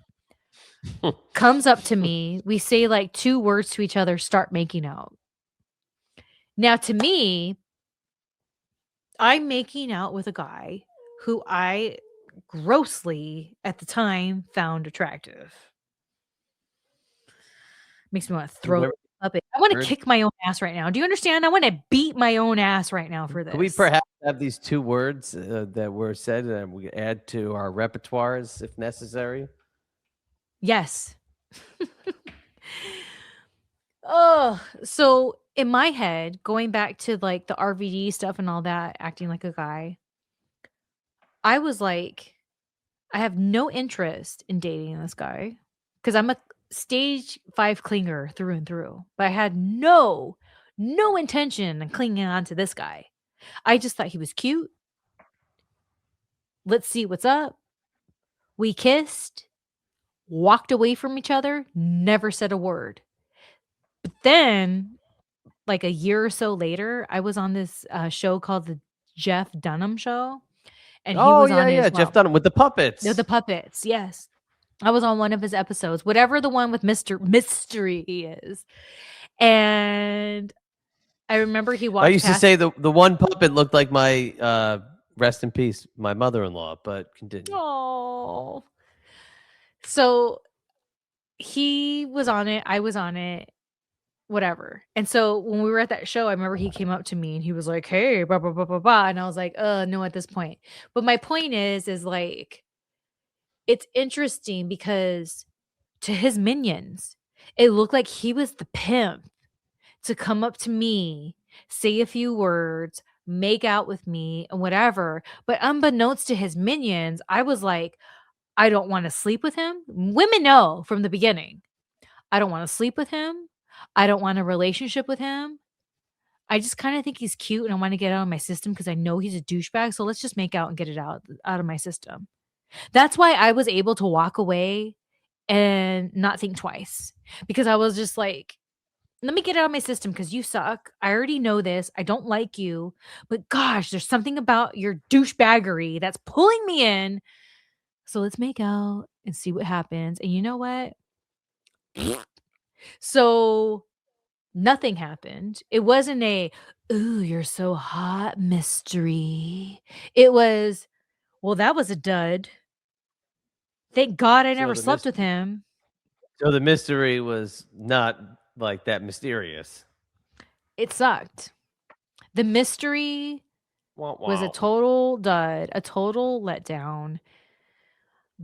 Comes up to me. We say like 2 words to each other, start making out. Now, to me, I'm making out with a guy who I grossly at the time found attractive. Makes me want to throw Whoever up. I want to heard. kick my own ass right now. Do you understand? I want to beat my own ass right now for Could we this. perhaps have these 2 words that were said and we add to our repertoires if necessary? Yes. Oh, so in my head, going back to like the RVD stuff and all that, acting like a guy, I was like, I have no interest in dating this guy because I'm a stage 5 clinger through and through. But I had no intention of clinging on to this guy. I just thought he was cute. Let's see what's up. We kissed, walked away from each other, never said a word. But then, like a year or so later, I was on this show called the Jeff Dunham Show, and he Oh was yeah, on it yeah. as Jeff well. Dunham with the The puppets. puppets, yes. I was on one of his episodes, whatever the one with Mr. Mystery he is. And I remember he I walked used to past. say the one puppet looked like my rest in peace, my mother-in-law, but continue. Oh. So he was on it, I was on it, whatever. And so when we were at that show, I remember he came up to me and he was like, "Hey, blah blah blah blah blah," and I was like, no," at this point. But my point is like it's interesting because to his minions, it looked like he was the pimp to come up to me, say a few words, make out with me, and whatever. But unbeknownst to his minions, I was like, I don't want to sleep with him. Women know from the beginning. I don't want to sleep with him. I don't want a relationship with him. I just kind of think he's cute and I want to get out of my system because I know he's a douchebag. So let's just make out and get it out of my system. That's why I was able to walk away and not think twice because I was just like, let me get out of my system because you suck. I already know this. I don't like you. But gosh, there's something about your douchebaggery that's pulling me in. So let's make out and see what happens. And you know what? So nothing happened. It wasn't a, ooh, you're so hot mystery. It was, well, that was a dud. Thank God I So never the slept mis- with him. so the mystery was not like that mysterious. It sucked. The mystery Wow, was a wow. total dud, a total letdown.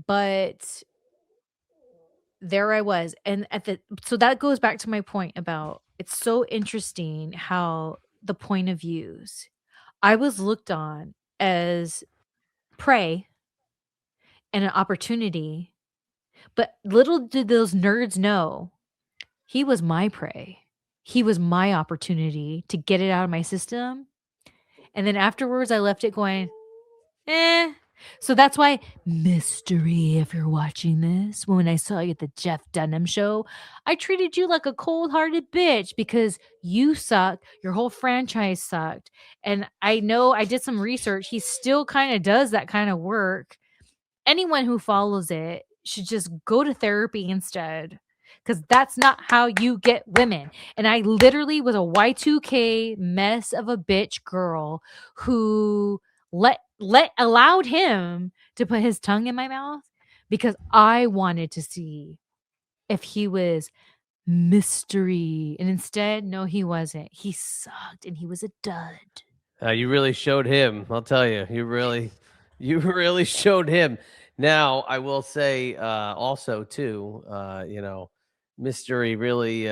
But there I was. And so that goes back to my point about it's so interesting how the point of views. I was looked on as prey and an opportunity, But little did those nerds know, he was my prey. He was my opportunity to get it out of my system, and then afterwards, I left it going, "Eh." So that's why mystery, if you're watching this, when I saw you at the Jeff Dunham show, I treated you like a cold-hearted bitch because you suck, your whole franchise sucked, and I know I did some research, he still kinda does that kinda work. Anyone who follows it should just go to therapy instead, because that's not how you get women. And I literally was a Y2K mess of a bitch girl who allowed him to put his tongue in my mouth because I wanted to see if he was mystery. And instead, no, he wasn't. He sucked and he was a dud. You really showed him. I'll tell you, you really showed him. Now, I will say also too, Mystery really,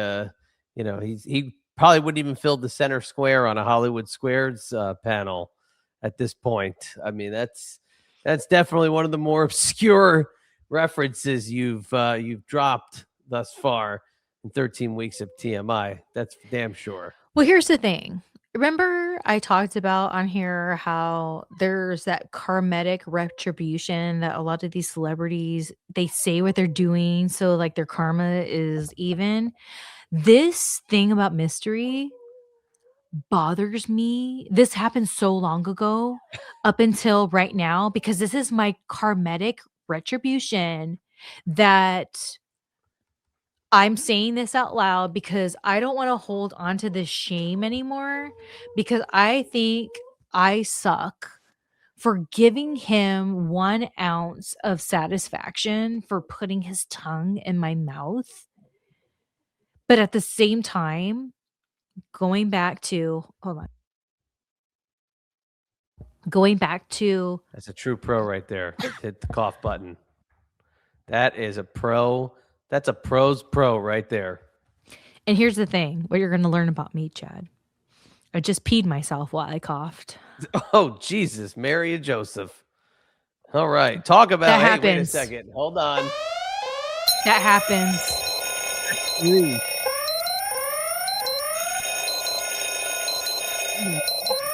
he probably wouldn't even fill the center square on a Hollywood Squares panel at this point. I mean, that's definitely one of the more obscure references you've dropped thus far in 13 weeks of TMI. That's damn sure. Well, here's the thing. Remember I talked about on here how there's that karmatic retribution that a lot of these celebrities, they say what they're doing, so like their karma is even. This thing about mystery bothers me. This happened so long ago up until right now because this is my karmatic retribution that I'm saying this out loud because I don't want to hold on to this shame anymore because I think I suck for giving him 1 ounce of satisfaction for putting his tongue in my mouth. But at the same time, going back to That's a true pro right there. Hit the cough button. That is a pro. That's a pro's pro right there. And here's the thing, what you're going to learn about me, Chad. I just peed myself while I coughed. Oh, Jesus, Mary and Joseph. All right. Talk about That hey, happens. wait a second. Hold on. That happens.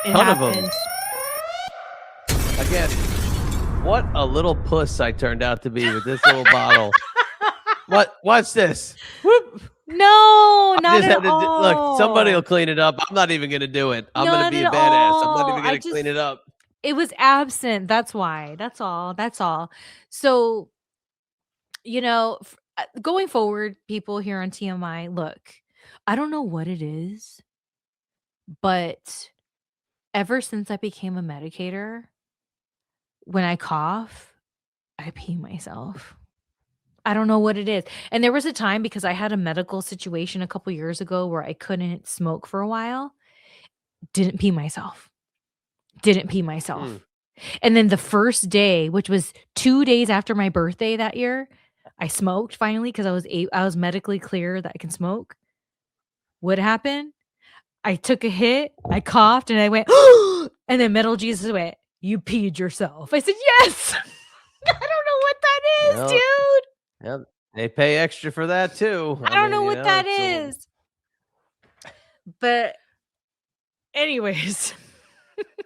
It Ton of 'em. happens. Again, what a little puss I turned out to be with this little bottle. Watch this. Whoop. No, not at all. Look, somebody will clean it up. I'm not even going to do it. I'm going to be a Not at badass. I'm not all. even going to clean it up. It was absent. That's why. That's all. That's all. So, going forward, people here on TMI, look, I don't know what it is, but ever since I became a medicator, when I cough, I pee myself. I don't know what it is. And there was a time because I had a medical situation a couple years ago where I couldn't smoke for a while. Didn't pee myself. And then the first day, which was 2 days after my birthday that year, I smoked finally because I was medically clear that I can smoke. What happened? I took a hit, I coughed, and I went, and then Metal Jesus went, "You peed yourself." I said, "Yes." I don't know what that is, dude. Yep. They pay extra for that too. I don't know what that is. But anyways.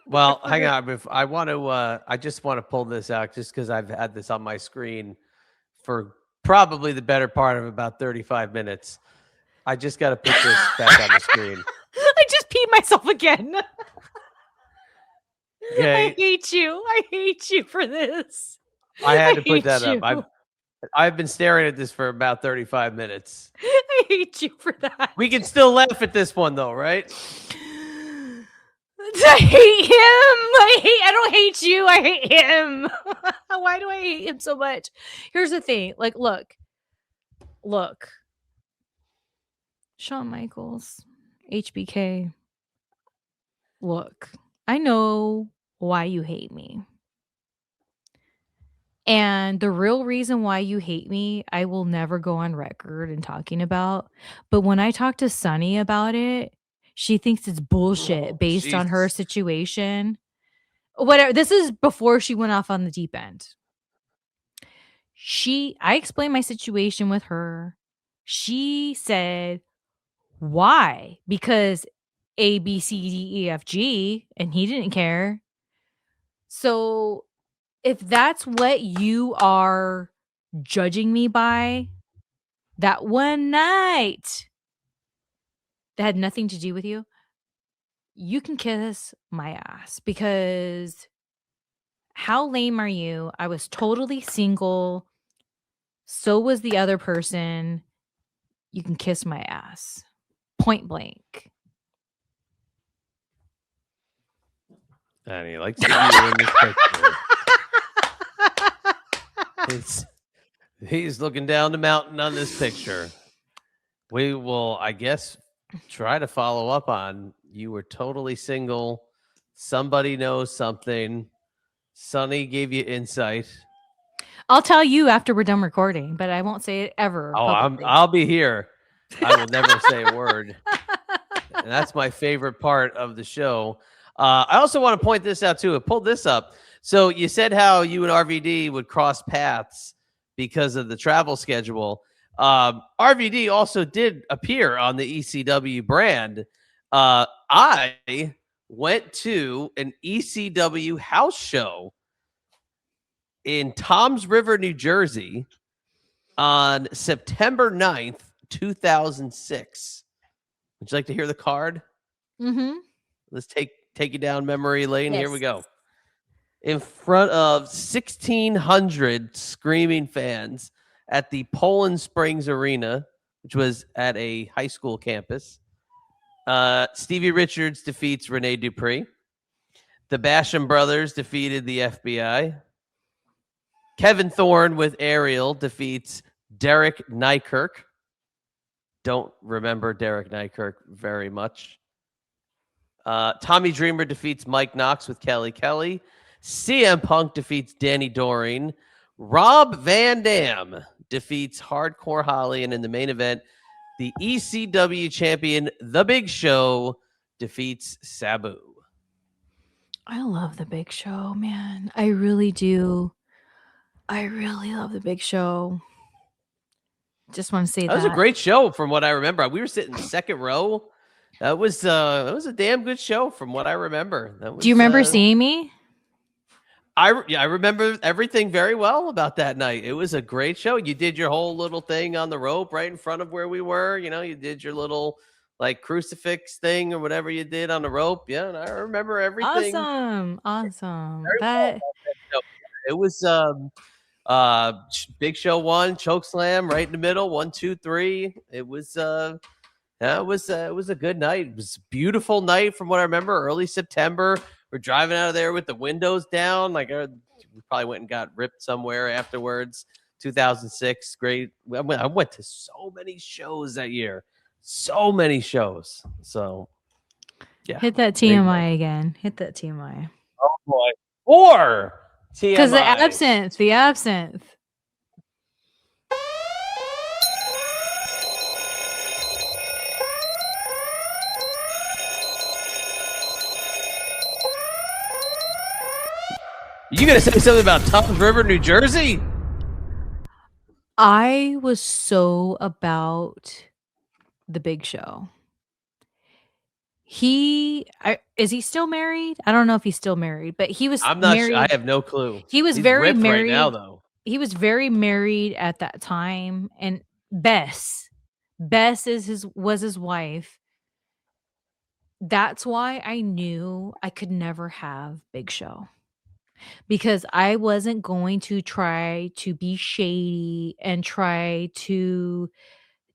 Well, hang on. I just want to pull this out just because I've had this on my screen for probably the better part of about 35 minutes. I just got to put this back on the screen. I just peed myself again. Okay. I hate you for this. I had to put that up. I've been staring at this for about 35 minutes. I hate you for that. We can still laugh at this one though, right? I hate him. I don't hate you. I hate him. Why do I hate him so much? Here's the thing. Like, look. Shawn Michaels, HBK. Look, I know why you hate me. And the real reason why you hate me, I will never go on record in talking about. But when I talk to Sunny about it, she thinks it's bullshit based on her situation. Whatever. This is before she went off on the deep end. I explained my situation with her. She said, why? Because A, B, C, D, E, F, G, and he didn't care. So if that's what you are judging me by, that one night that had nothing to do with you, you can kiss my ass, because how lame are you? I was totally single. So was the other person. You can kiss my ass. Point blank. And he likes you in this picture. He's looking down the mountain on this picture. We will, I guess, try to follow up on, you were totally single. Somebody knows something. Sonny gave you insight. I'll tell you after we're done recording, but I won't say it ever. Oh, publicly. I'll be here. I will never say a word. And that's my favorite part of the show. I also want to point this out too. I pulled this up. So you said how you and RVD would cross paths because of the travel schedule. RVD also did appear on the ECW brand. I went to an ECW house show in Toms River, New Jersey on September 9th, 2006. Would you like to hear the card? Mm-hmm. Let's take you down memory lane. Yes. Here we go. In front of 1,600 screaming fans at the Poland Springs Arena, which was at a high school campus. Stevie Richards defeats Rene Dupree. The Basham brothers defeated the FBI. Kevin Thorne with Ariel defeats Derek Nykirk. Don't remember Derek Nykirk very much. Tommy Dreamer defeats Mike Knox with Kelly Kelly. CM Punk defeats Danny Doring. Rob Van Dam defeats Hardcore Holly. And in the main event, the ECW champion, The Big Show, defeats Sabu. I love The Big Show, man. I really do. I really love The Big Show. Just want to say that was a great show from what I remember. We were sitting second row. That was a damn good show from what I remember. Do you remember seeing me? I remember everything very well about that night. It was a great show. You did your whole little thing on the rope right in front of where we were. You know, you did your little like crucifix thing or whatever you did on the rope. Yeah, and I remember everything. Awesome. Well. It was Big Show 1, choke slam right in the middle, 1, 2, 3. It was it was a good night. It was a beautiful night from what I remember. Early September. We're driving out of there with the windows down. Like we probably went and got ripped somewhere afterwards. 2006, great. I went to so many shows that year. So many shows. So, yeah. Hit that TMI again. Hit that TMI. Oh, boy. 4 TMI. Because the absinthe. You gonna say something about Toms River, New Jersey? I was so about The Big Show. Is he still married? I don't know if he's still married, but he was. I'm not sure. I have no clue. He's very married right now, though. He was very married at that time, and Bess was his wife. That's why I knew I could never have Big Show, because I wasn't going to try to be shady and try to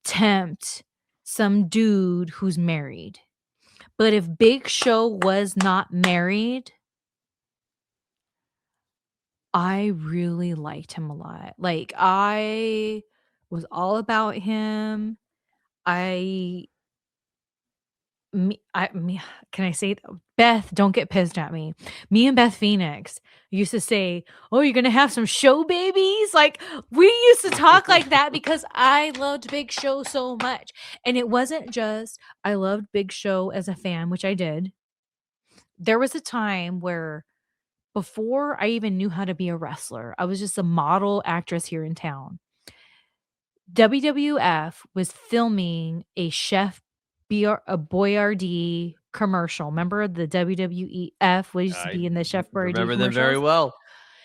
tempt some dude who's married. But if Big Show was not married, I really liked him a lot. Like, I was all about him. Can I say it? Beth, don't get pissed at me. Me and Beth Phoenix used to say, "Oh, you're gonna have some show babies." Like, we used to talk like that because I loved Big Show so much. And it wasn't just I loved Big Show as a fan, which I did. There was a time where before I even knew how to be a wrestler. I was just a model actress here in town. WWF was filming a a Boyardee commercial. Remember the WWF what used to I be in the Chef Boyardee remember them very commercials? well.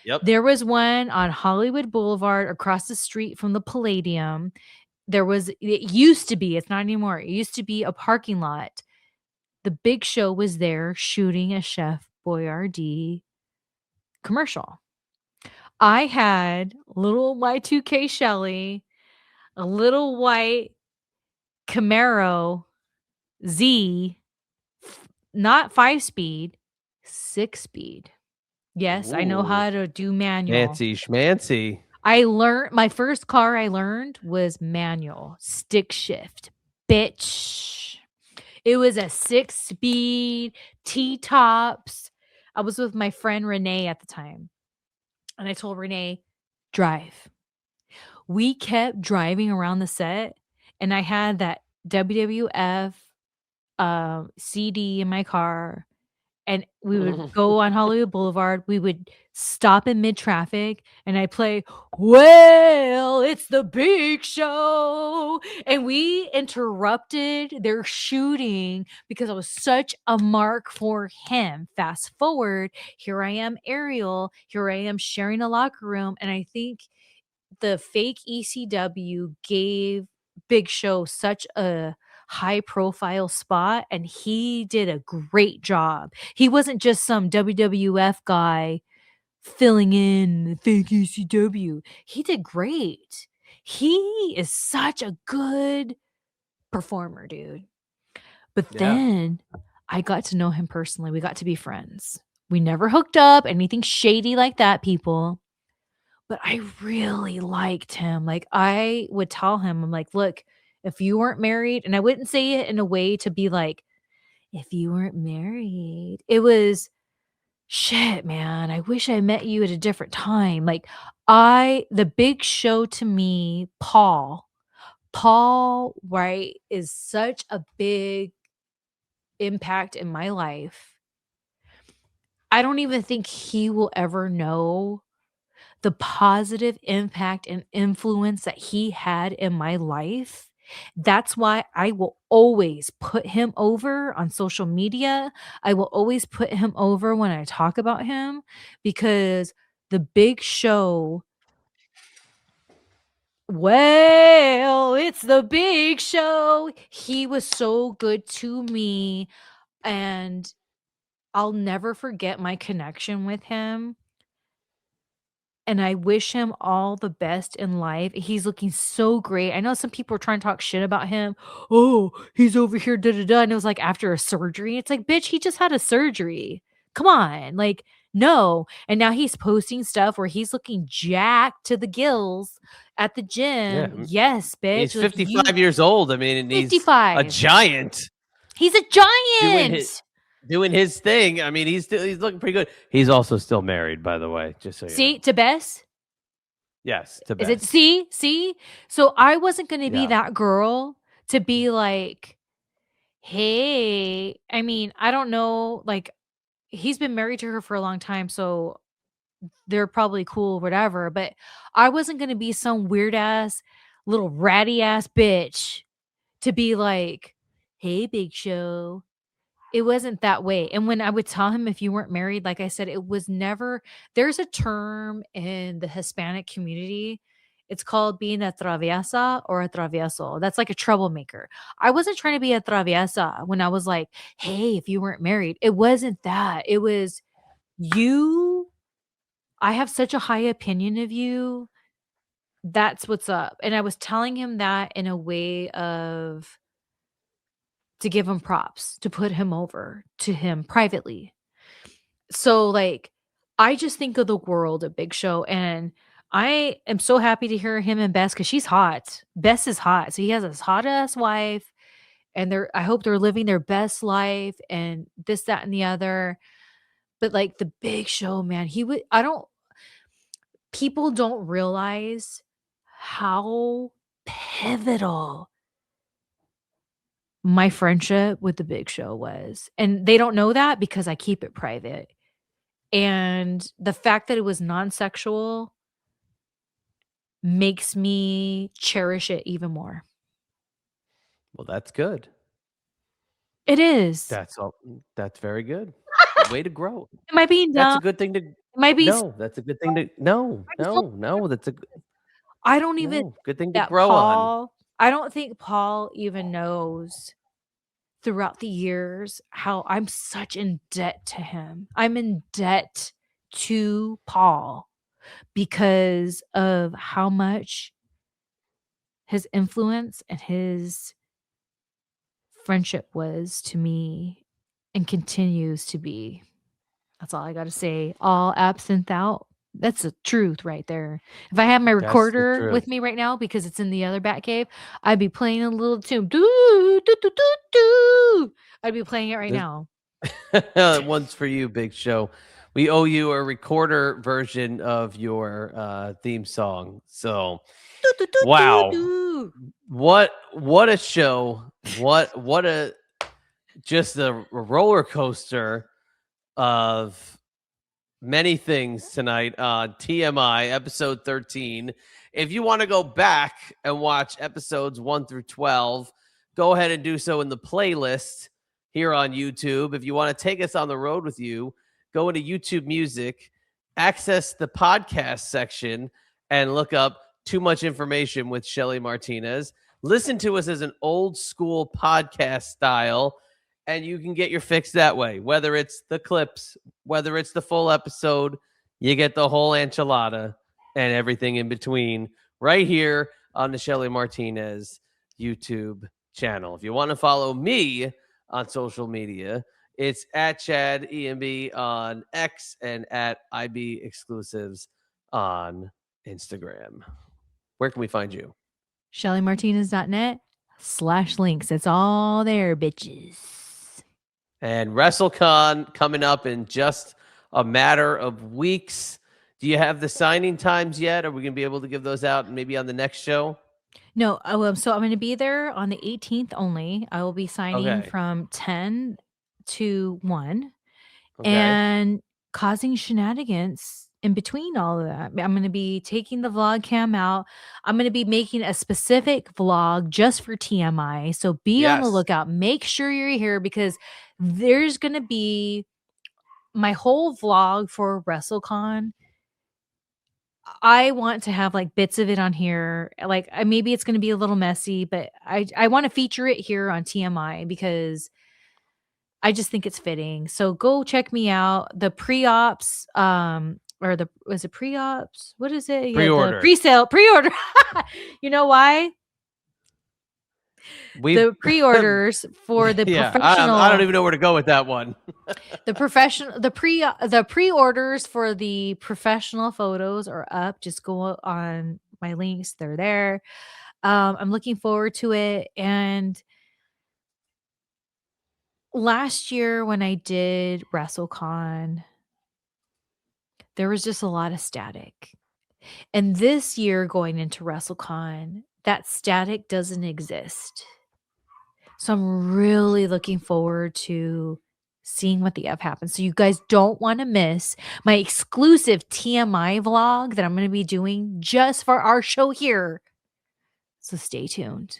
Yep. There was one on Hollywood Boulevard across the street from the Palladium. It used to be, it's not anymore. It used to be a parking lot. The Big Show was there shooting a Chef Boyardee commercial. I had little Y2K Shelly, a little white Camaro Z, not 5-speed, 6-speed. Yes, I know Ooh, how to do manual. fancy schmancy. My first car I learned was manual, stick shift, bitch. It was a 6-speed, T-tops. I was with my friend Renee at the time, and I told Renee, "Drive." We kept driving around the set, and I had that WWF, CD in my car, and we would go on Hollywood Boulevard, we would stop in mid-traffic, and I'd play, "Well, it's the Big Show," and we interrupted their shooting because I was such a mark for him. Fast forward, here I am, Ariel, here I am sharing a locker room, and I think the fake ECW gave Big Show such a high profile spot, and he did a great job. He wasn't just some WWF guy filling in the fake ECW. He did great. He is such a good performer, dude. But Yeah. then I got to know him personally. We got to be friends. We never hooked up, anything shady like that, people. But I really liked him. Like, I would tell him, I'm like, "Look, if you weren't married," and I wouldn't say it in a way to be like, "If you weren't married." It was, "Shit, man, I wish I met you at a different time." Like, the Big Show to me, Paul, right, is such a big impact in my life. I don't even think he will ever know the positive impact and influence that he had in my life. That's why I will always put him over on social media. I will always put him over when I talk about him because the Big Show, well, it's the Big Show. He was so good to me, and I'll never forget my connection with him. And I wish him all the best in life. He's looking so great. I know some people are trying to talk shit about him. "Oh, he's over here, da da da." And it was like after a surgery. It's like, bitch, he just had a surgery. Come on. Like, no. And now he's posting stuff where he's looking jacked to the gills at the Yeah. gym. Yes, He's bitch. Like, you 55 years old. I mean, and he's a 55. giant He's a doing his giant. doing his thing. I mean, he's looking pretty good. He's also still married, by the way, just so you know. See, to Bess. Yes, to Is it Bess. see? So I wasn't gonna be Yeah. that girl to be like, "Hey," I mean, I don't know, like, he's been married to her for a long time, so they're probably cool, whatever, but I wasn't gonna be some weird ass, little ratty ass bitch to be like, "Hey, Big Show." It wasn't that way, and when I would tell him if you weren't married, like I said, it was never there's a term in the Hispanic community, it's called being a traviesa or a travieso, that's like a troublemaker. I wasn't trying to be a traviesa when I was like, "Hey, if you weren't married." It wasn't that, it was, "You I have such a high opinion of you, that's what's up," and I was telling him that in a way of to give him props, to put him over to him privately. So, like, I just think of the world of Big Show, and I am so happy to hear him and Bess because she's hot. Bess is hot. So he has this hot ass wife, and I hope they're living their best life and this, that, and the other. But like the Big Show, man, people don't realize how pivotal my friendship with the Big Show was. And they don't know that because I keep it private. And the fact that it was non-sexual makes me cherish it even more. Well, that's good. It is. That's all. That's very good. Way to grow. Am I being That's dumb? a good thing to. Am I being No, that's a good thing to. No, I just don't no. That's a I don't even no good thing to that grow on. I don't think Paul even knows throughout the years how I'm such in debt to him. I'm in debt to Paul because of how much his influence and his friendship was to me and continues to be. That's all I gotta say. All absinthe out. That's the truth right there. If I had my That's the recorder truth. with me right now because it's in the other bat cave, I'd be playing a little tune. Doo, doo, doo, doo, doo. I'd be playing it right This now. one's for you, Big Show. We owe you a recorder version of your theme song. So, Doo, doo, doo, doo, wow, doo. what a show! What a just a roller coaster of many things tonight on TMI episode 13. If you want to go back and watch episodes 1 through 12, go ahead and do so in the playlist here on YouTube. If you want to take us on the road with you, go into YouTube Music, access the podcast section, and look up Too Much Information with Shelly Martinez. Listen to us as an old school podcast style, and you can get your fix that way, whether it's the clips, whether it's the full episode, you get the whole enchilada and everything in between right here on the Shelly Martinez YouTube channel. If you want to follow me on social media, it's at Chad EMB on X and at IB Exclusives on Instagram. Where can we find you? ShellyMartinez.net/links. It's all there, bitches. And WrestleCon coming up in just a matter of weeks. Do you have the signing times yet? Are we going to be able to give those out maybe on the next show? No, so I'm going to be there on the 18th only. I will be signing Okay. from 10 to 1 Okay. and causing shenanigans in between all of that. I'm going to be taking the vlog cam out. I'm going to be making a specific vlog just for TMI. So be on the Yes. lookout. Make sure you're here because there's going to be my whole vlog for WrestleCon. I want to have like bits of it on here. Like maybe it's going to be a little messy, but I want to feature it here on TMI because I just think it's fitting. So go check me out. The pre-ops, or was it pre-ops? What is it? Yeah, the Pre-order. pre-order. You know why? We The pre-orders for the yeah, professional. I don't even know where to go with that one. The pre-orders for the professional photos are up. Just go on my links; they're there. I'm looking forward to it. And last year when I did WrestleCon, there was just a lot of static. And this year going into WrestleCon, that static doesn't exist. So I'm really looking forward to seeing what the F happens. So you guys don't want to miss my exclusive TMI vlog that I'm going to be doing just for our show here. So stay tuned.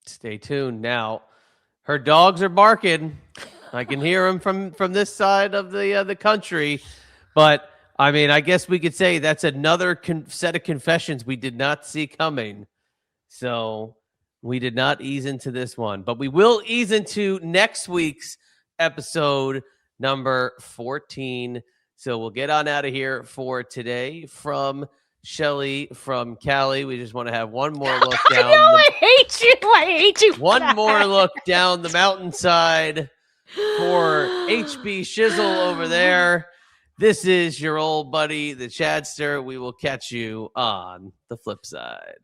Stay tuned. Now, her dogs are barking. I can hear them from this side of the country. But I mean, I guess we could say that's another set of confessions we did not see coming. So we did not ease into this one, but we will ease into next week's episode number 14. So we'll get on out of here for today. From Shelly, from Cali, we just want to have one more look down. I hate you. One more look down the mountainside for HB Shizzle over there. This is your old buddy, the Chadster. We will catch you on the flip side.